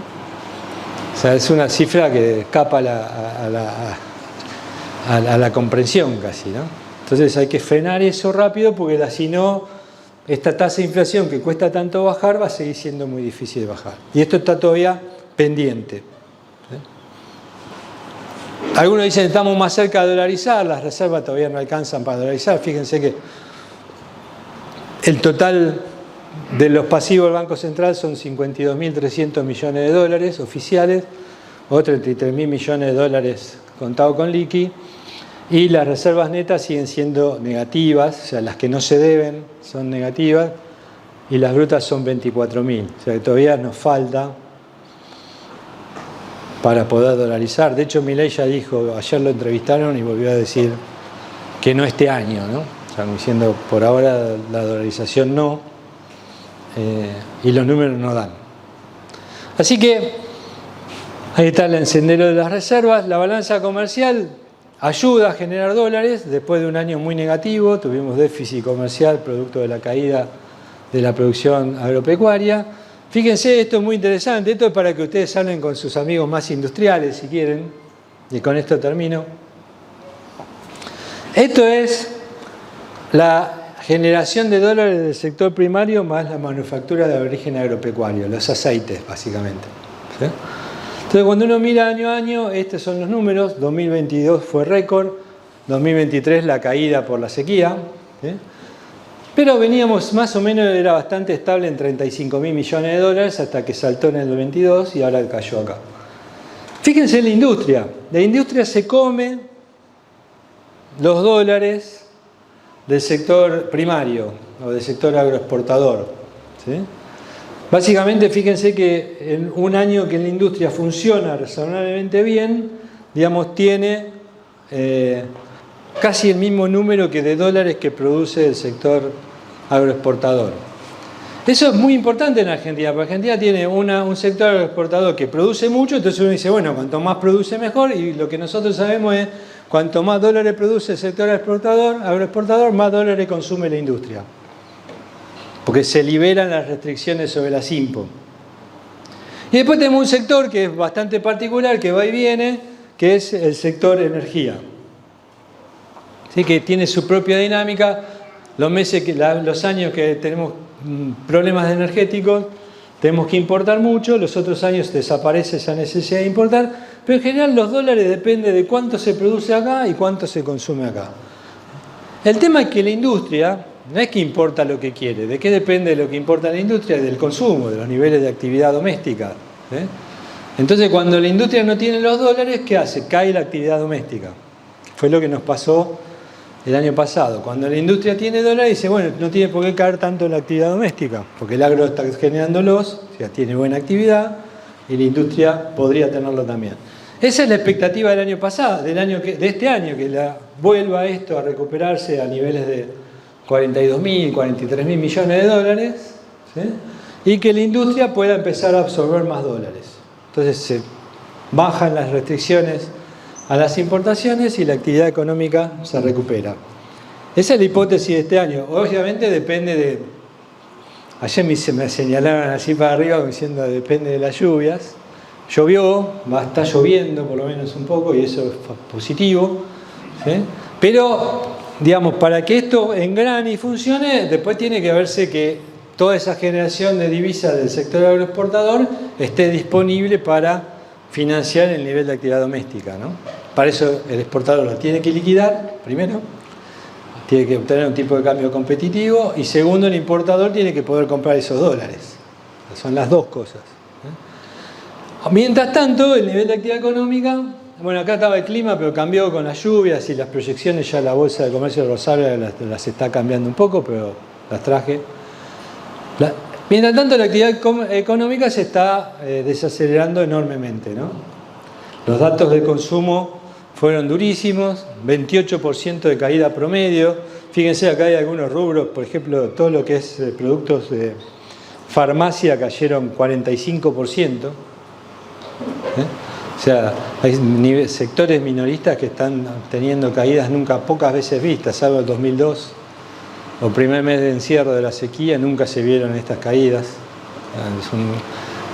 O sea, es una cifra que escapa a la comprensión casi, ¿no? Entonces hay que frenar eso rápido porque si no, esta tasa de inflación que cuesta tanto bajar va a seguir siendo muy difícil de bajar. Y esto está todavía pendiente. Algunos dicen que estamos más cerca de dolarizar, las reservas todavía no alcanzan para dolarizar. Fíjense que el total de los pasivos del Banco Central son 52.300 millones de dólares oficiales, o 33.000 millones de dólares contados con liqui, y las reservas netas siguen siendo negativas, o sea, las que no se deben son negativas, y las brutas son 24.000. O sea, que todavía nos falta para poder dolarizar. De hecho, Milei ya dijo, ayer lo entrevistaron y volvió a decir que no este año, ¿no? O sea, diciendo, por ahora la dolarización no, y los números no dan. Así que ahí está el encendero de las reservas. La balanza comercial ayuda a generar dólares después de un año muy negativo. Tuvimos déficit comercial producto de la caída de la producción agropecuaria. Fíjense, esto es muy interesante. Esto es para que ustedes hablen con sus amigos más industriales, si quieren. Y con esto termino. Esto es la generación de dólares del sector primario más la manufactura de origen agropecuario, los aceites, básicamente. ¿Sí? Entonces, cuando uno mira año a año, estos son los números. 2022 fue récord, 2023 la caída por la sequía. ¿Sí? Pero veníamos más o menos, era bastante estable en 35.000 millones de dólares hasta que saltó en el 22 y ahora cayó acá. Fíjense en la industria. La industria se come los dólares del sector primario o del sector agroexportador. ¿Sí? Básicamente, fíjense que en un año que la industria funciona razonablemente bien, digamos, tiene casi el mismo número que de dólares que produce el sector agroexportador. Eso es muy importante en Argentina, porque Argentina tiene un sector agroexportador que produce mucho, entonces uno dice, bueno, cuanto más produce mejor, y lo que nosotros sabemos es, cuanto más dólares produce el sector agroexportador, más dólares consume la industria. Porque se liberan las restricciones sobre las IMPO. Y después tenemos un sector que es bastante particular, que va y viene, que es el sector energía. ¿Sí? Que tiene su propia dinámica. Los años que tenemos problemas energéticos, tenemos que importar mucho, los otros años desaparece esa necesidad de importar, pero en general los dólares dependen de cuánto se produce acá y cuánto se consume acá. El tema es que la industria no es que importa lo que quiere. ¿De qué depende lo que importa la industria? Del consumo, de los niveles de actividad doméstica. Entonces, cuando la industria no tiene los dólares, ¿qué hace? Cae la actividad doméstica. Fue lo que nos pasó el año pasado. Cuando la industria tiene dólares, dice, bueno, no tiene por qué caer tanto en la actividad doméstica, porque el agro está generándolos, o sea, tiene buena actividad, y la industria podría tenerlo también. Esa es la expectativa del año pasado, de este año, que vuelva esto a recuperarse a niveles de 42.000, 43.000 millones de dólares, ¿sí? Y que la industria pueda empezar a absorber más dólares. Entonces se bajan las restricciones a las importaciones y la actividad económica se recupera. Esa es la hipótesis de este año. Obviamente depende de... Ayer me señalaron así para arriba diciendo depende de las lluvias. Llovió, está lloviendo por lo menos un poco y eso es positivo, ¿sí? Pero, digamos, para que esto engrane y funcione, después tiene que verse que toda esa generación de divisas del sector agroexportador esté disponible para financiar el nivel de actividad doméstica, ¿no? Para eso el exportador lo tiene que liquidar, primero, tiene que obtener un tipo de cambio competitivo y segundo, el importador tiene que poder comprar esos dólares. Son las dos cosas. Mientras tanto, el nivel de actividad económica, bueno, acá estaba el clima, pero cambió con las lluvias y las proyecciones, ya la Bolsa de Comercio de Rosario las está cambiando un poco, pero las traje. Mientras tanto, la actividad económica se está desacelerando enormemente, ¿no? Los datos de consumo fueron durísimos, 28% de caída promedio. Fíjense, acá hay algunos rubros, por ejemplo, todo lo que es productos de farmacia cayeron 45%. O sea, hay sectores minoristas que están teniendo caídas pocas veces vistas, salvo el 2002 o primer mes de encierro de la sequía, nunca se vieron estas caídas. Son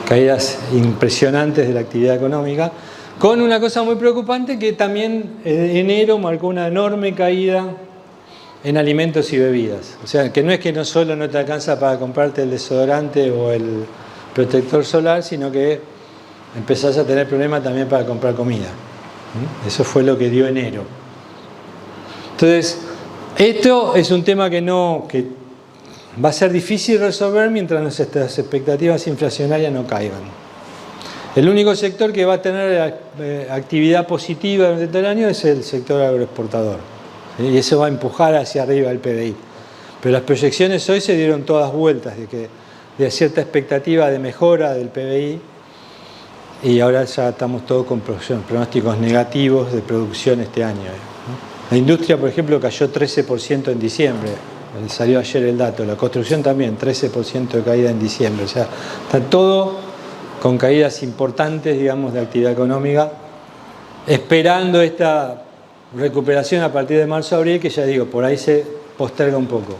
caídas impresionantes de la actividad económica, con una cosa muy preocupante que también enero marcó una enorme caída en alimentos y bebidas. O sea, que no es que no solo no te alcanza para comprarte el desodorante o el protector solar, sino que empezás a tener problemas también para comprar comida. Eso fue lo que dio enero. Entonces, esto es un tema que va a ser difícil resolver mientras nuestras expectativas inflacionarias no caigan. El único sector que va a tener actividad positiva durante todo el año es el sector agroexportador. Y eso va a empujar hacia arriba el PBI. Pero las proyecciones hoy se dieron todas vueltas de cierta expectativa de mejora del PBI. Y ahora ya estamos todos con pronósticos negativos de producción este año, ¿no? La industria, por ejemplo, cayó 13% en diciembre. Salió ayer el dato. La construcción también, 13% de caída en diciembre. O sea, está todo con caídas importantes, digamos, de actividad económica, esperando esta recuperación a partir de marzo-abril, que ya digo, por ahí se posterga un poco.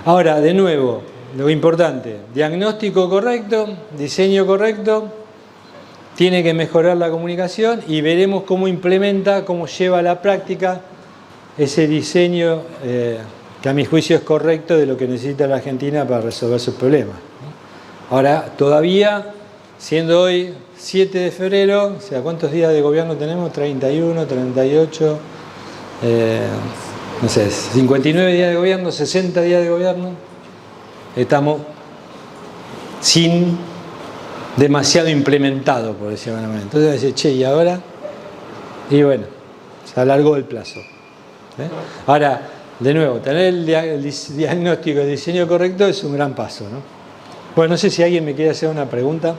Ahora, de nuevo, lo importante, diagnóstico correcto, diseño correcto. Tiene que mejorar la comunicación y veremos cómo implementa, cómo lleva a la práctica ese diseño que a mi juicio es correcto de lo que necesita la Argentina para resolver sus problemas. Ahora, todavía, siendo hoy 7 de febrero, o sea, ¿cuántos días de gobierno tenemos? 31, 38, no sé, 59 días de gobierno, 60 días de gobierno. Estamos sin demasiado implementado, por decirlo de alguna manera. Entonces decir, che, ¿y ahora? Y bueno, se alargó el plazo. Ahora, de nuevo, tener el diagnóstico, el diseño correcto es un gran paso, ¿no? Bueno, no sé si alguien me quiere hacer una pregunta.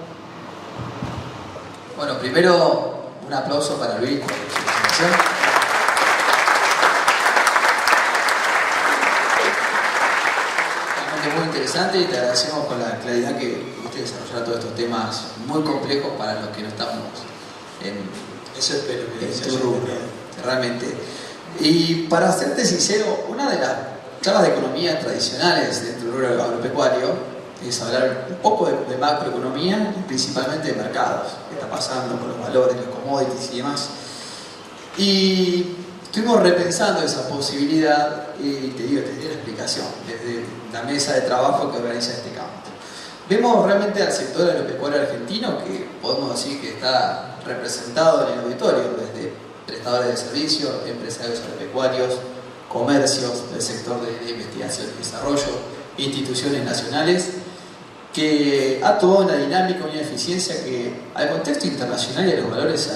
Bueno, primero un aplauso para Luis por su presentación. Realmente muy interesante y te agradecemos con la claridad que pudiste desarrollar todos estos temas muy complejos para los que no estamos eso espero que en tu rubro, realmente. Y para serte sincero, una de las charlas de economía tradicionales dentro del rubro agropecuario es hablar un poco de macroeconomía y principalmente de mercados, qué está pasando con los valores, los commodities y demás. Y estuvimos repensando esa posibilidad y te di la explicación desde la mesa de trabajo que organiza este campo. Vemos realmente al sector agropecuario argentino que podemos decir que está representado en el auditorio desde prestadores de servicios, empresarios agropecuarios, comercios del sector de investigación y desarrollo, instituciones nacionales, que ha tomado una dinámica, una eficiencia que al contexto internacional y a los valores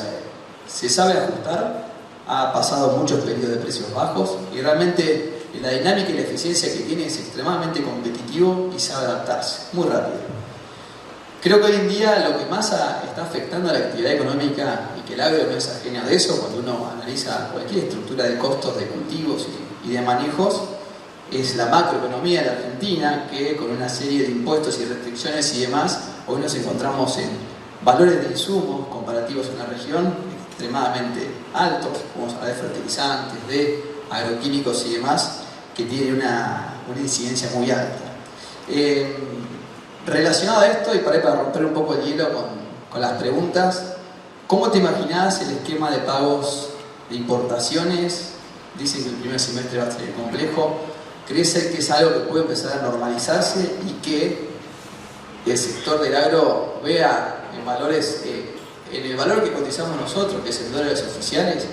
se sabe ajustar ha pasado muchos periodos de precios bajos y realmente la dinámica y la eficiencia que tiene es extremadamente competitivo y sabe adaptarse muy rápido. Creo que hoy en día lo que más está afectando a la actividad económica, y que el agro no es ajeno de eso, cuando uno analiza cualquier estructura de costos de cultivos y de manejos, es la macroeconomía de la Argentina, que con una serie de impuestos y restricciones y demás, hoy nos encontramos en valores de insumos comparativos en la región extremadamente altos, vamos a ver fertilizantes, de agroquímicos y demás, que tienen una incidencia muy alta. Relacionado a esto, y para romper un poco el hielo con las preguntas, ¿cómo te imaginás el esquema de pagos de importaciones? Dicen que el primer semestre va a ser complejo. ¿Crees que es algo que puede empezar a normalizarse y que el sector del agro vea en valores, en el valor que cotizamos nosotros, que es en dólares oficiales,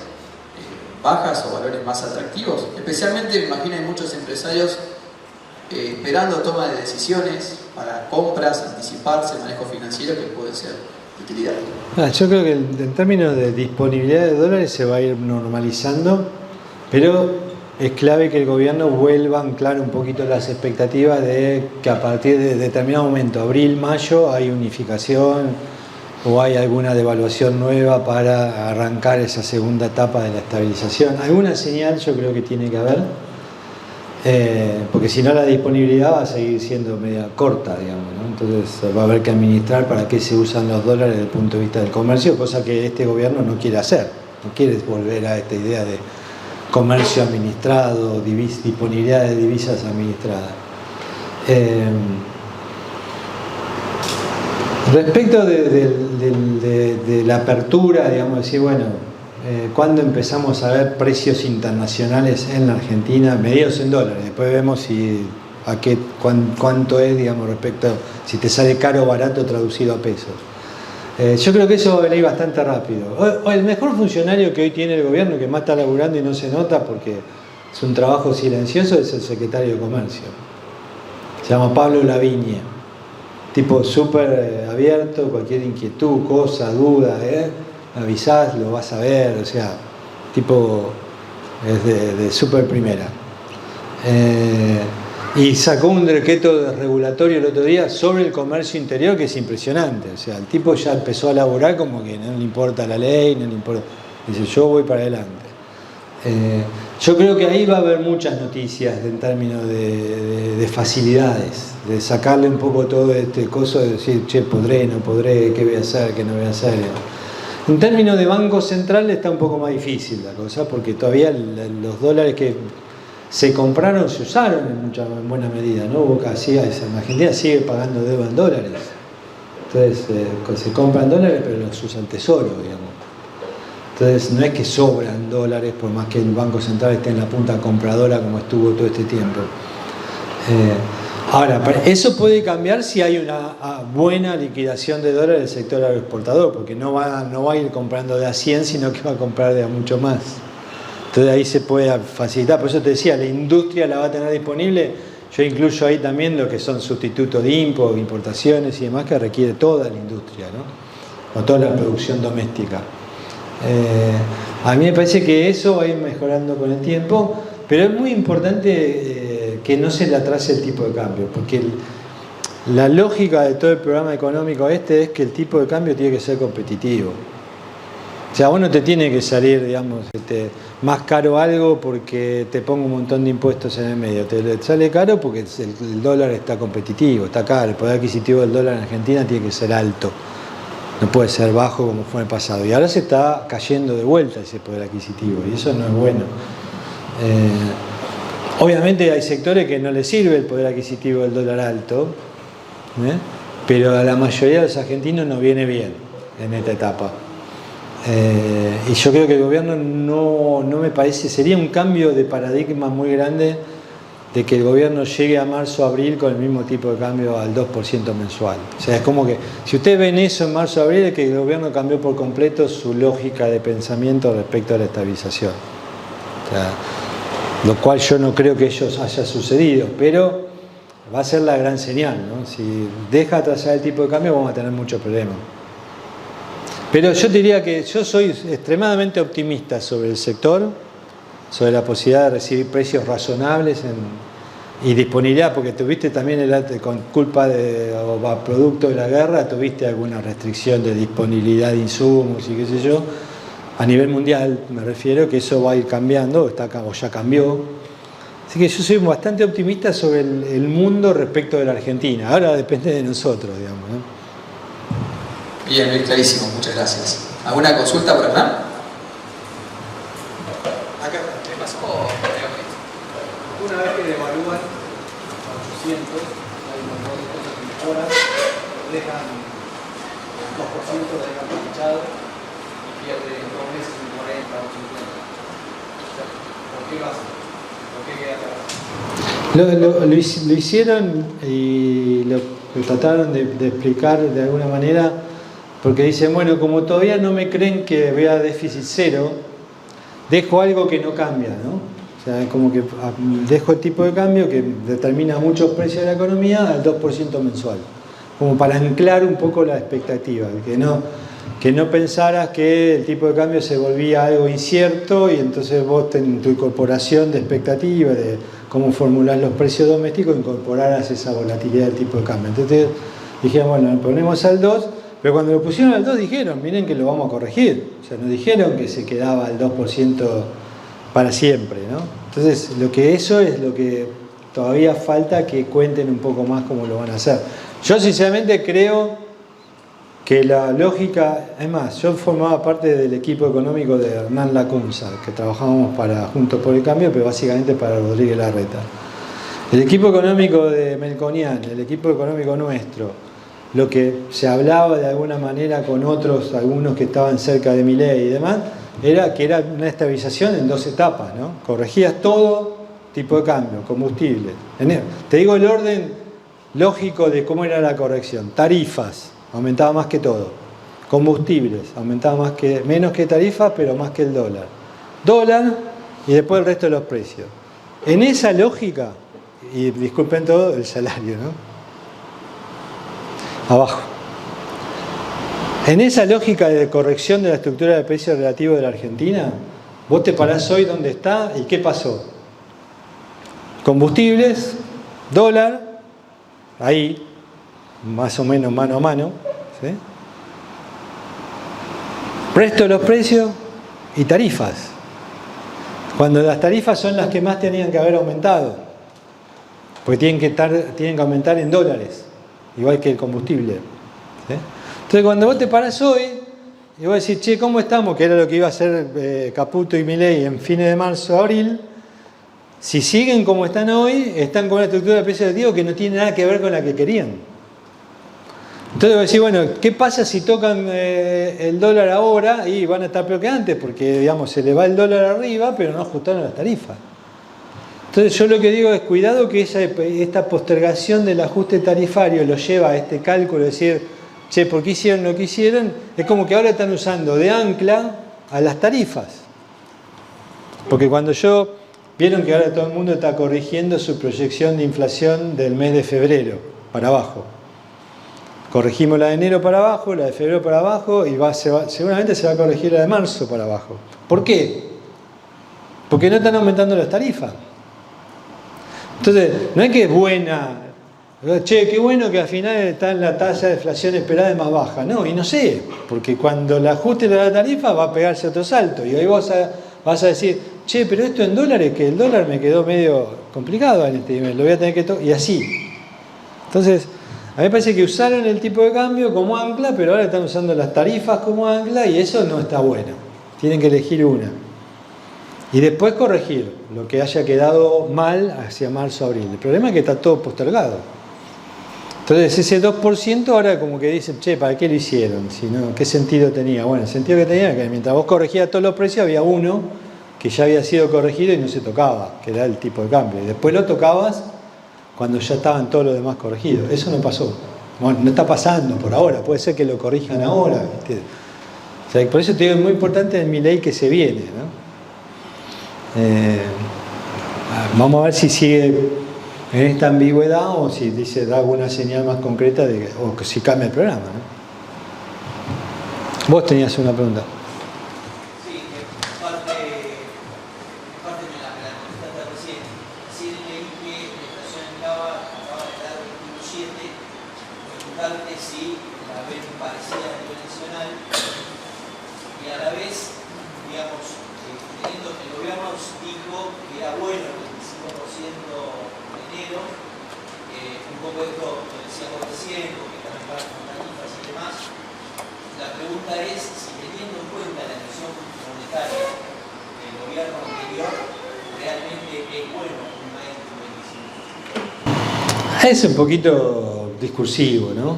bajas o valores más atractivos? Especialmente me imagino hay muchos empresarios esperando toma de decisiones para compras, anticiparse, manejo financiero, que puede ser de utilidad. Yo creo que en términos de disponibilidad de dólares se va a ir normalizando, pero es clave que el gobierno vuelva a anclar un poquito las expectativas de que a partir de determinado momento, abril, mayo, hay unificación o hay alguna devaluación nueva para arrancar esa segunda etapa de la estabilización. Alguna señal yo creo que tiene que haber, porque si no la disponibilidad va a seguir siendo media corta, digamos, ¿no? Entonces va a haber que administrar para qué se usan los dólares desde el punto de vista del comercio, cosa que este gobierno no quiere hacer, no quiere volver a esta idea de comercio administrado, disponibilidad de divisas administradas. Respecto de la apertura, digamos, decir, bueno, ¿cuándo empezamos a ver precios internacionales en la Argentina medidos en dólares? Después vemos cuánto es, digamos, respecto si te sale caro o barato traducido a pesos. Yo creo que eso va a venir bastante rápido. El mejor funcionario que hoy tiene el gobierno, que más está laburando y no se nota porque es un trabajo silencioso, es el secretario de Comercio. Se llama Pablo Lavigne. Tipo súper abierto, cualquier inquietud, cosa, duda, avisás, lo vas a ver, o sea, tipo es de súper primera. Y sacó un decreto regulatorio el otro día sobre el comercio interior que es impresionante. O sea, el tipo ya empezó a laburar como que no le importa la ley, no le importa. Dice, yo voy para adelante. Yo creo que ahí va a haber muchas noticias en términos de facilidades, de sacarle un poco todo este coso de decir, che, podré, no podré, qué voy a hacer, qué no voy a hacer. En términos de Banco Central está un poco más difícil la cosa, porque todavía los dólares que se compraron, se usaron en buena medida, ¿no? Boca hacía eso. En Argentina sigue pagando deuda en dólares. Entonces se compran dólares, pero los usa el tesoro, digamos. Entonces no es que sobran dólares, por más que el Banco Central esté en la punta compradora como estuvo todo este tiempo. Ahora, eso puede cambiar si hay una buena liquidación de dólares del sector agroexportador, porque no va a ir comprando de a 100, sino que va a comprar de a mucho más. Entonces ahí se puede facilitar, por eso te decía, la industria la va a tener disponible. Yo incluyo ahí también lo que son sustitutos de importaciones y demás que requiere toda la industria, ¿no? O toda la producción doméstica. A mí me parece que eso va a ir mejorando con el tiempo, pero es muy importante que no se le atrase el tipo de cambio, porque la lógica de todo el programa económico es que el tipo de cambio tiene que ser competitivo. O sea, vos no te tiene que salir, digamos, más caro algo porque te pongo un montón de impuestos en el medio. Te sale caro porque el dólar está competitivo, está caro. El poder adquisitivo del dólar en Argentina tiene que ser alto. No puede ser bajo como fue en el pasado. Y ahora se está cayendo de vuelta ese poder adquisitivo y eso no es bueno. Obviamente hay sectores que no les sirve el poder adquisitivo del dólar alto, pero a la mayoría de los argentinos nos viene bien en esta etapa. Y yo creo que el gobierno no me parece, sería un cambio de paradigma muy grande de que el gobierno llegue a marzo, abril con el mismo tipo de cambio al 2% mensual. O sea, es como que, si ustedes ven eso en marzo, abril, es que el gobierno cambió por completo su lógica de pensamiento respecto a la estabilización. O sea, lo cual yo no creo que ellos haya sucedido, pero va a ser la gran señal, ¿no? Si deja atrasar el tipo de cambio vamos a tener muchos problemas. Pero yo diría que yo soy extremadamente optimista sobre el sector, sobre la posibilidad de recibir precios razonables y disponibilidad, porque tuviste también, con culpa o a producto de la guerra, tuviste alguna restricción de disponibilidad de insumos y qué sé yo, a nivel mundial me refiero, que eso va a ir cambiando, o ya cambió. Así que yo soy bastante optimista sobre el mundo respecto de la Argentina. Ahora depende de nosotros, digamos, ¿no? Bien, bien, clarísimo, muchas gracias. ¿Alguna consulta por acá? Acá, ¿qué pasó? Una vez que devalúan a 800, hay un montón de cosas que mejoran, dejan el 2% de cambio fichado y pierde en 2 meses un 40 o 50. ¿Por qué lo hacen? ¿Por qué queda atrás? Lo hicieron y lo trataron de explicar de alguna manera, porque dicen, bueno, como todavía no me creen que vea déficit cero, dejo algo que no cambia, ¿no? O sea, es como que dejo el tipo de cambio que determina muchos precios de la economía al 2% mensual, como para anclar un poco la expectativa, que no pensaras que el tipo de cambio se volvía algo incierto y entonces vos en tu incorporación de expectativa de cómo formulás los precios domésticos incorporaras esa volatilidad del tipo de cambio. Entonces dijeron, bueno, lo ponemos al 2, pero cuando lo pusieron al 2 dijeron, miren que lo vamos a corregir. O sea, no dijeron que se quedaba al 2% para siempre, ¿no? Entonces, eso es lo que todavía falta que cuenten un poco más cómo lo van a hacer. Yo sinceramente creo que la lógica, es más, yo formaba parte del equipo económico de Hernán Lacunza, que trabajábamos para Juntos por el Cambio, pero básicamente para Rodríguez Larreta. El equipo económico de Melconian, el equipo económico nuestro, lo que se hablaba de alguna manera con algunos que estaban cerca de Milei y demás, era que era una estabilización en 2 etapas, ¿no? Corregías todo tipo de cambio, combustible. Te digo el orden lógico de cómo era la corrección. Tarifas, aumentaba más que todo. Combustibles, aumentaba menos que tarifas, pero más que el dólar. Dólar y después el resto de los precios. En esa lógica, y disculpen todo, el salario, ¿no? Abajo. En esa lógica de corrección de la estructura de precios relativo de la Argentina, vos te parás hoy donde está y ¿qué pasó? Combustibles, dólar, ahí, más o menos mano a mano, ¿sí? Resto de los precios y tarifas. Cuando las tarifas son las que más tenían que haber aumentado, porque tienen que aumentar en dólares, igual que el combustible, ¿sí? Entonces cuando vos te parás hoy y vos decís, che, ¿cómo estamos? Que era lo que iba a hacer Caputo y Milei en fines de marzo, abril. Si siguen como están hoy, están con una estructura de precios relativos que no tiene nada que ver con la que querían. Entonces vos decís, bueno, ¿qué pasa si tocan el dólar ahora? Y van a estar peor que antes, porque digamos, se le va el dólar arriba, pero no ajustaron las tarifas. Entonces yo lo que digo es, cuidado que esta postergación del ajuste tarifario lo lleva a este cálculo, es decir, che, ¿por qué hicieron lo que hicieron? Es como que ahora están usando de ancla a las tarifas. Porque vieron que ahora todo el mundo está corrigiendo su proyección de inflación del mes de febrero para abajo. Corregimos la de enero para abajo, la de febrero para abajo y seguramente se va a corregir la de marzo para abajo. ¿Por qué? Porque no están aumentando las tarifas. Entonces, no es que es buena, che, qué bueno que al final está en la tasa de inflación esperada es más baja. No, y no sé, porque cuando el ajuste de la tarifa va a pegarse otro salto. Y ahí vas a decir, che, pero esto en dólares, que el dólar me quedó medio complicado en este nivel, lo voy a tener que y así. Entonces, a mí me parece que usaron el tipo de cambio como ancla, pero ahora están usando las tarifas como ancla y eso no está bueno. Tienen que elegir una. Y después corregir lo que haya quedado mal hacia marzo, abril. El problema es que está todo postergado. Entonces ese 2% ahora como que dicen, che, ¿para qué lo hicieron? Si no, ¿qué sentido tenía? Bueno, el sentido que tenía es que mientras vos corregías todos los precios había uno que ya había sido corregido y no se tocaba, que era el tipo de cambio. Y después lo tocabas cuando ya estaban todos los demás corregidos. Eso no pasó. Bueno, no está pasando por ahora, puede ser que lo corrijan ahora. ¿Entiendes? O sea, por eso te digo, es muy importante en mi ley que se viene, ¿no? Vamos a ver si sigue en esta ambigüedad o si da alguna señal más concreta o que si cambia el programa, ¿no? Vos tenías una pregunta. Sí, en parte me la contestaste recién. Sí leí que la estación en Cava acaba de dar 27, preguntarte si la ven parecida a nivel nacional y a la vez, digamos, teniendo que el gobierno dijo que era bueno el 25% de enero, un poco esto lo decíamos recién, porque también va con tarifas y demás. La pregunta es si teniendo en cuenta la emisión monetaria del gobierno anterior, realmente es bueno un maestro 25%. Es un poquito discursivo, ¿no?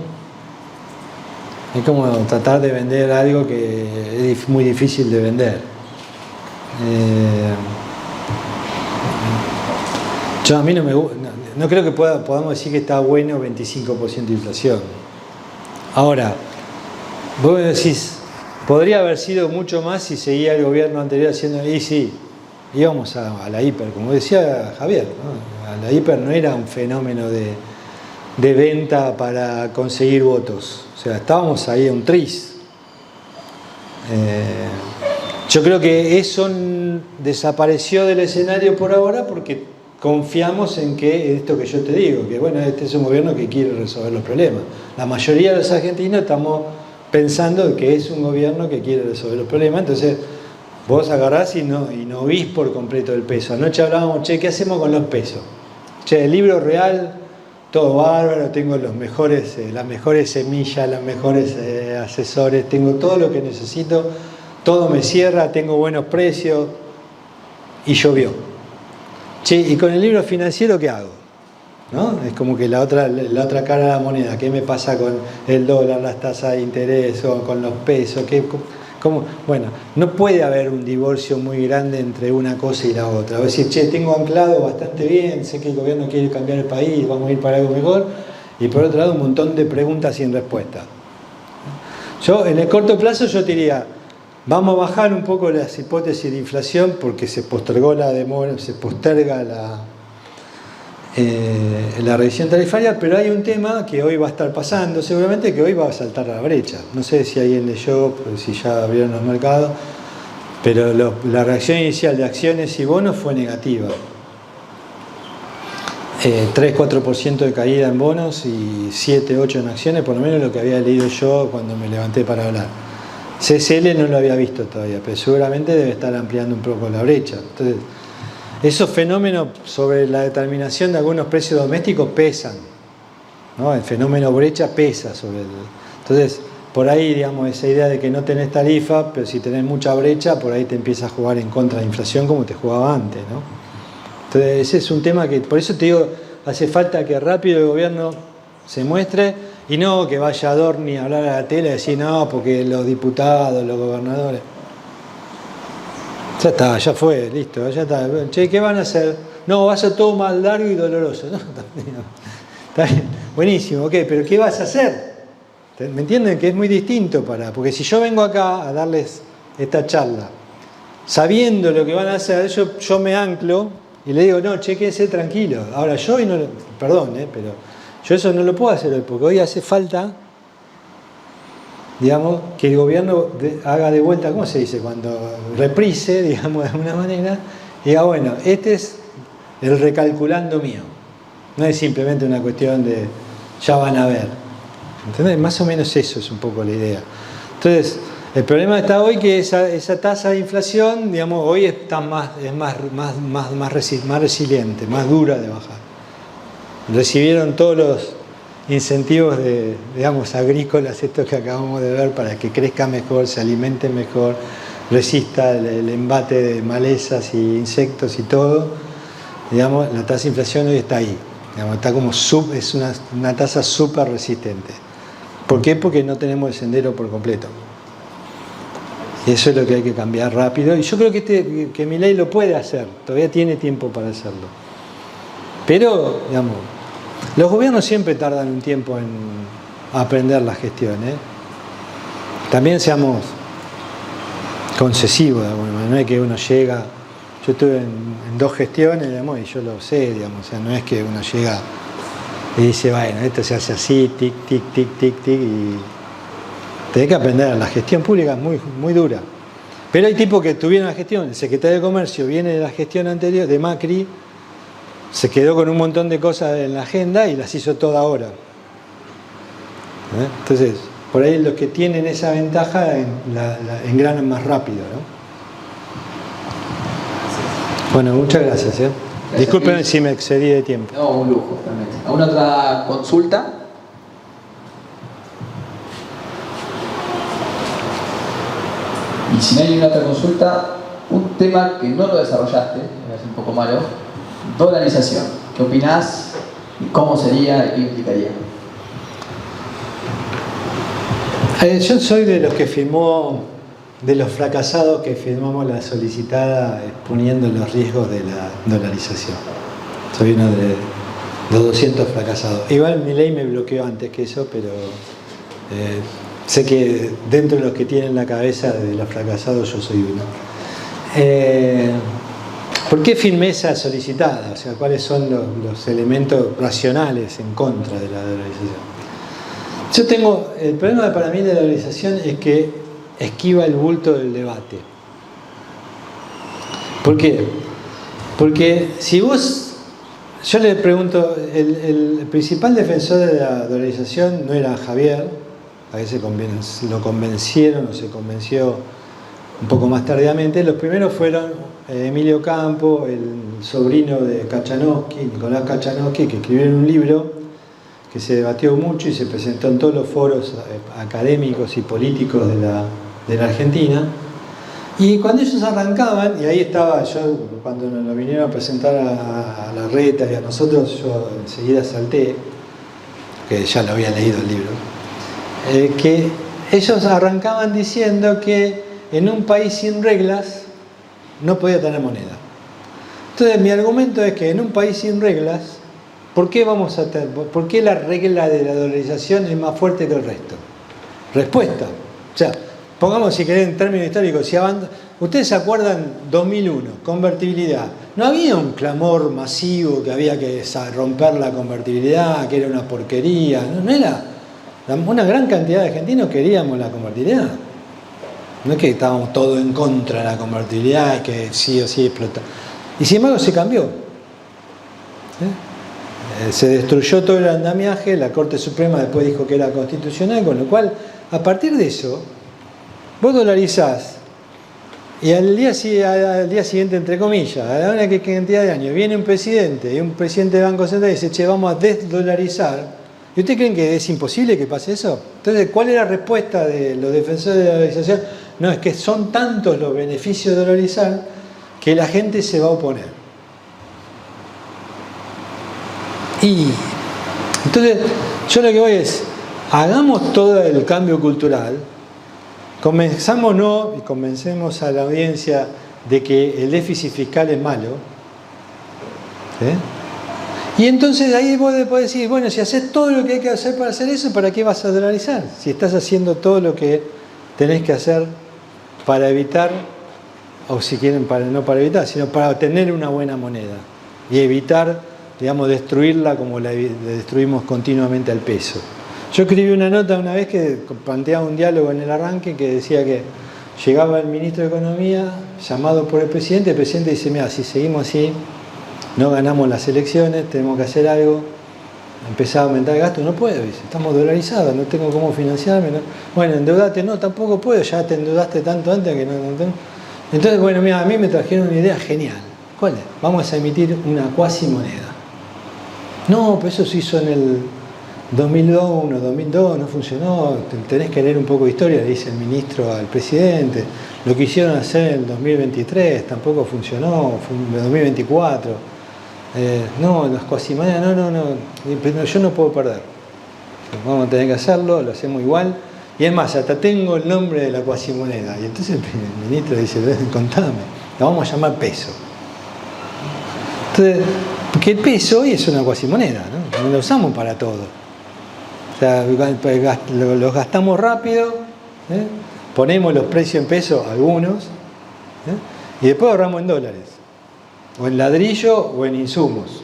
Es como tratar de vender algo que es muy difícil de vender. Yo a mí no me gusta, no creo que podamos decir que está bueno 25% de inflación. Ahora, vos decís, podría haber sido mucho más si seguía el gobierno anterior haciendo, y sí, íbamos a la hiper, como decía Javier, ¿no? A la hiper no era un fenómeno de venta para conseguir votos, o sea, estábamos ahí a un tris. Yo creo que eso desapareció del escenario por ahora porque confiamos en que esto que yo te digo, que bueno, este es un gobierno que quiere resolver los problemas. La mayoría de los argentinos estamos pensando que es un gobierno que quiere resolver los problemas, entonces vos agarrás y no vís por completo el peso. Anoche hablábamos, che, ¿qué hacemos con los pesos? Che, el libro real, todo bárbaro, tengo las mejores semillas, los mejores asesores, tengo todo lo que necesito, todo me cierra, tengo buenos precios y llovió. Che, ¿y con el libro financiero qué hago? ¿No? Es como que la otra cara de la moneda. ¿Qué me pasa con el dólar, las tasas de interés o con los pesos? ¿Cómo? Bueno, no puede haber un divorcio muy grande entre una cosa y la otra. Voy a decir, che, tengo anclado bastante bien, sé que el gobierno quiere cambiar el país, vamos a ir para algo mejor. Y por otro lado, un montón de preguntas sin respuesta. Yo, en el corto plazo, yo diría, vamos a bajar un poco las hipótesis de inflación porque se posterga la revisión tarifaria, pero hay un tema que hoy va a estar pasando, seguramente que hoy va a saltar a la brecha. No sé si alguien leyó, si ya abrieron los mercados, pero la reacción inicial de acciones y bonos fue negativa. 3-4% de caída en bonos y 7-8% en acciones, por lo menos lo que había leído yo cuando me levanté para hablar. CSL no lo había visto todavía, pero seguramente debe estar ampliando un poco la brecha. Entonces, esos fenómenos sobre la determinación de algunos precios domésticos pesan, ¿no? El fenómeno brecha pesa sobre el... Entonces, por ahí, digamos, esa idea de que no tenés tarifa, pero si tenés mucha brecha, por ahí te empieza a jugar en contra de la inflación como te jugaba antes, ¿no? Entonces, ese es un tema que, por eso te digo, hace falta que rápido el gobierno se muestre y no que vaya a Dorni a hablar a la tele y decir, no, porque los diputados, los gobernadores... Ya está, ya fue, listo, ya está. Che, ¿qué van a hacer? No, va a ser todo más largo y doloroso. No, está bien, buenísimo, ok, pero ¿qué vas a hacer? ¿Me entienden? Que es muy distinto porque si yo vengo acá a darles esta charla, sabiendo lo que van a hacer, yo me anclo y le digo, no, che, quédense tranquilo. Ahora yo hoy no, perdón, pero yo eso no lo puedo hacer hoy, porque hoy hace falta, digamos, que el gobierno haga de vuelta, ¿cómo se dice? Cuando reprise, digamos, de alguna manera, y diga, bueno, este es el recalculando mío. No es simplemente una cuestión de ya van a ver. ¿Entendés? Más o menos eso es un poco la idea. Entonces, el problema está hoy que esa tasa de inflación, digamos, hoy está más resiliente, más dura de bajar. Recibieron todos los incentivos digamos, agrícolas, estos que acabamos de ver, para que crezca mejor, se alimente mejor, resista el embate de malezas y insectos y todo. Digamos, la tasa de inflación hoy está ahí. Digamos, está como es una tasa súper resistente. ¿Por qué? Porque no tenemos el sendero por completo. Y eso es lo que hay que cambiar rápido. Y yo creo que Milei lo puede hacer, todavía tiene tiempo para hacerlo. Pero, digamos, los gobiernos siempre tardan un tiempo en aprender la gestión, ¿eh? También seamos concesivos de alguna manera, no es que uno llega... Yo estuve en 2 gestiones, digamos, y yo lo sé, digamos, o sea, no es que uno llega y dice, bueno, esto se hace así, tic, tic, tic, tic, tic, Tenés que aprender. La gestión pública es muy, muy dura. Pero hay tipos que tuvieron la gestión. El secretario de Comercio viene de la gestión anterior, de Macri, se quedó con un montón de cosas en la agenda y las hizo toda ahora. Entonces, por ahí los que tienen esa ventaja engranan más rápido, ¿no? Bueno, muchas gracias. Disculpen si me excedí de tiempo. No, un lujo, realmente. ¿Alguna otra consulta? Y si no hay ninguna otra consulta, un tema que no lo desarrollaste, es un poco malo, dolarización. ¿Qué opinás? ¿Cómo sería y qué implicaría? Yo soy de los que firmó, de los fracasados que firmamos la solicitada exponiendo los riesgos de la dolarización. Soy uno de los 200 fracasados. Igual mi ley me bloqueó antes que eso, pero sé que dentro de los que tienen la cabeza de los fracasados yo soy uno. ¿Por qué firmé esa solicitada? O sea, ¿cuáles son los elementos racionales en contra de la dolarización? El problema para mí de la dolarización es que esquiva el bulto del debate. ¿Por qué? Porque si yo le pregunto, el principal defensor de la dolarización no era Javier, a veces lo convencieron o se convenció un poco más tardíamente. Los primeros fueron Emilio Campo, el sobrino de Kachanowski, Nicolás Kachanowski, que escribieron un libro que se debatió mucho y se presentó en todos los foros académicos y políticos de la Argentina. Y cuando ellos arrancaban, y ahí estaba yo, cuando nos lo vinieron a presentar a Larreta y a nosotros, yo enseguida salté, que ya lo había leído el libro, que ellos arrancaban diciendo que en un país sin reglas no podía tener moneda. Entonces mi argumento es que en un país sin reglas, ¿por qué la regla de la dolarización es más fuerte que el resto? Respuesta. O sea, pongamos si querés en términos históricos, ustedes se acuerdan 2001, convertibilidad. No había un clamor masivo que había que romper la convertibilidad, que era una porquería. No era. Una gran cantidad de argentinos queríamos la convertibilidad. No es que estábamos todos en contra de la convertibilidad y que sí o sí explota. Y sin embargo se cambió. Se destruyó todo el andamiaje, la Corte Suprema después dijo que era constitucional, con lo cual, a partir de eso, vos dolarizás y al día siguiente, entre comillas, a la una cantidad de años, viene un presidente y un presidente del Banco Central y dice, che, vamos a desdolarizar. ¿Y ustedes creen que es imposible que pase eso? Entonces, ¿cuál es la respuesta de los defensores de la dolarización? No, es que son tantos los beneficios de dolarizar que la gente se va a oponer. Y entonces yo lo que voy es, hagamos todo el cambio cultural, convenzámonos y convencemos a la audiencia de que el déficit fiscal es malo, y entonces ahí vos podés decir, bueno, si haces todo lo que hay que hacer para hacer eso, ¿para qué vas a dolarizar? Si estás haciendo todo lo que tenés que hacer para evitar, o si quieren no para evitar, sino para tener una buena moneda y evitar, digamos, destruirla como la destruimos continuamente al peso. Yo escribí una nota una vez que planteaba un diálogo en el arranque que decía que llegaba el ministro de Economía, llamado por el presidente dice, mira, si seguimos así, no ganamos las elecciones, tenemos que hacer algo, empezaba a aumentar el gasto, no puedo, dice, estamos dolarizados, no tengo cómo financiarme, ¿no? Bueno, endeudate, no, tampoco puedo, ya te endeudaste tanto antes que no tengo. Entonces, bueno, mira, a mí me trajeron una idea genial. ¿Cuál es? Vamos a emitir una cuasimoneda. No, pues eso se hizo en el 2002, no funcionó, tenés que leer un poco de historia, le dice el ministro al presidente. Lo quisieron hacer en el 2023, tampoco funcionó, fue en el 2024. No, las cuasimonedas, no, pero yo no puedo perder. Vamos a tener que hacerlo, lo hacemos igual. Y es más, hasta tengo el nombre de la cuasimoneda. Y entonces el ministro dice, contame, la vamos a llamar peso. Entonces, porque el peso hoy es una cuasimoneda, ¿no? No lo usamos para todo. O sea, los gastamos rápido, ponemos los precios en pesos, algunos, y después ahorramos en dólares, o en ladrillo o en insumos,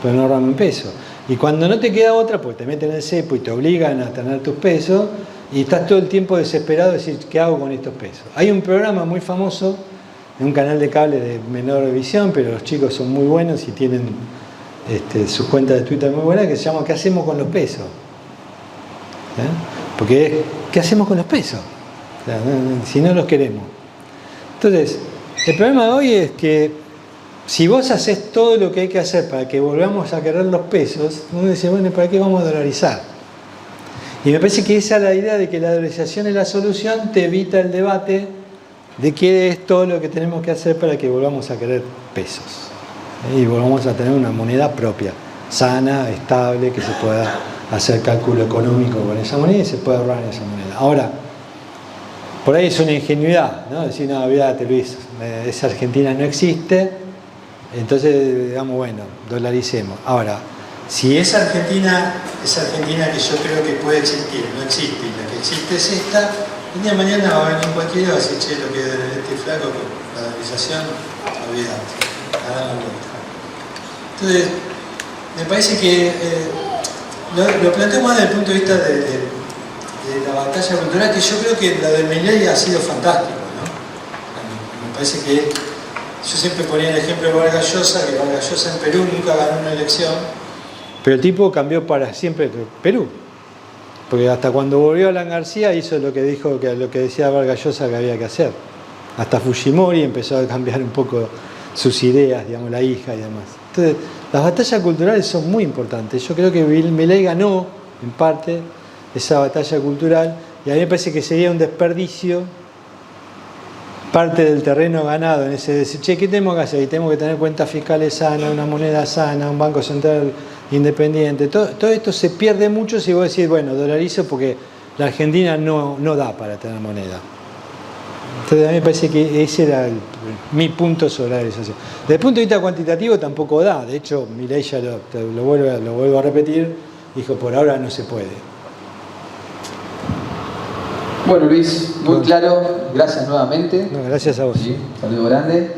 pero no ahorramos en pesos. Y cuando no te queda otra, pues te meten el cepo y te obligan a tener tus pesos, y estás todo el tiempo desesperado de decir, ¿qué hago con estos pesos? Hay un programa muy famoso en un canal de cable de menor visión, pero los chicos son muy buenos y tienen sus cuentas de Twitter muy buenas, que se llama ¿qué hacemos con los pesos? Porque es, ¿qué hacemos con los pesos? O sea, si no los queremos. Entonces, el problema de hoy es que si vos haces todo lo que hay que hacer para que volvamos a querer los pesos, uno dice, bueno, ¿para qué vamos a dolarizar? Y me parece que esa es la idea de que la dolarización es la solución, te evita el debate de qué es todo lo que tenemos que hacer para que volvamos a querer pesos. Y volvamos a tener una moneda propia, sana, estable, que se pueda hacer cálculo económico con esa moneda y se pueda ahorrar en esa moneda. Ahora, por ahí es una ingenuidad, ¿no? Decir, no, olvídate Luis, esa Argentina no existe, entonces digamos, bueno, dolaricemos. Ahora, si esa Argentina que yo creo que puede existir, no existe, y la que existe es esta, el día de mañana va a venir cualquiera y va a decir, che, lo que es este flaco con la dolarización, olvídate, a dar la vuelta. Entonces, me parece que lo planteo más desde el punto de vista de la batalla cultural, que yo creo que la de Milei ha sido fantástico, ¿no? Me parece que yo siempre ponía el ejemplo de Vargas Llosa, que Vargas Llosa en Perú nunca ganó una elección, pero el tipo cambió para siempre Perú, porque hasta cuando volvió Alan García hizo lo que dijo, lo que decía Vargas Llosa que había que hacer. Hasta Fujimori empezó a cambiar un poco sus ideas, digamos, la hija y demás. Entonces, las batallas culturales son muy importantes. Yo creo que Milei ganó, en parte, esa batalla cultural, y a mí me parece que sería un desperdicio parte del terreno ganado en ese decir, che, ¿qué tenemos que hacer? Y tenemos que tener cuentas fiscales sanas, una moneda sana, un banco central independiente. Todo esto se pierde mucho si vos decís, bueno, dolarizo porque la Argentina no da para tener moneda. Entonces a mí me parece que ese era mi punto sobre la dolarización. Desde el punto de vista cuantitativo tampoco da. De hecho, Milei ya lo vuelvo a repetir, dijo, por ahora no se puede. Bueno, Luis, muy claro. Gracias nuevamente. No, gracias a vos. Sí, saludo grande.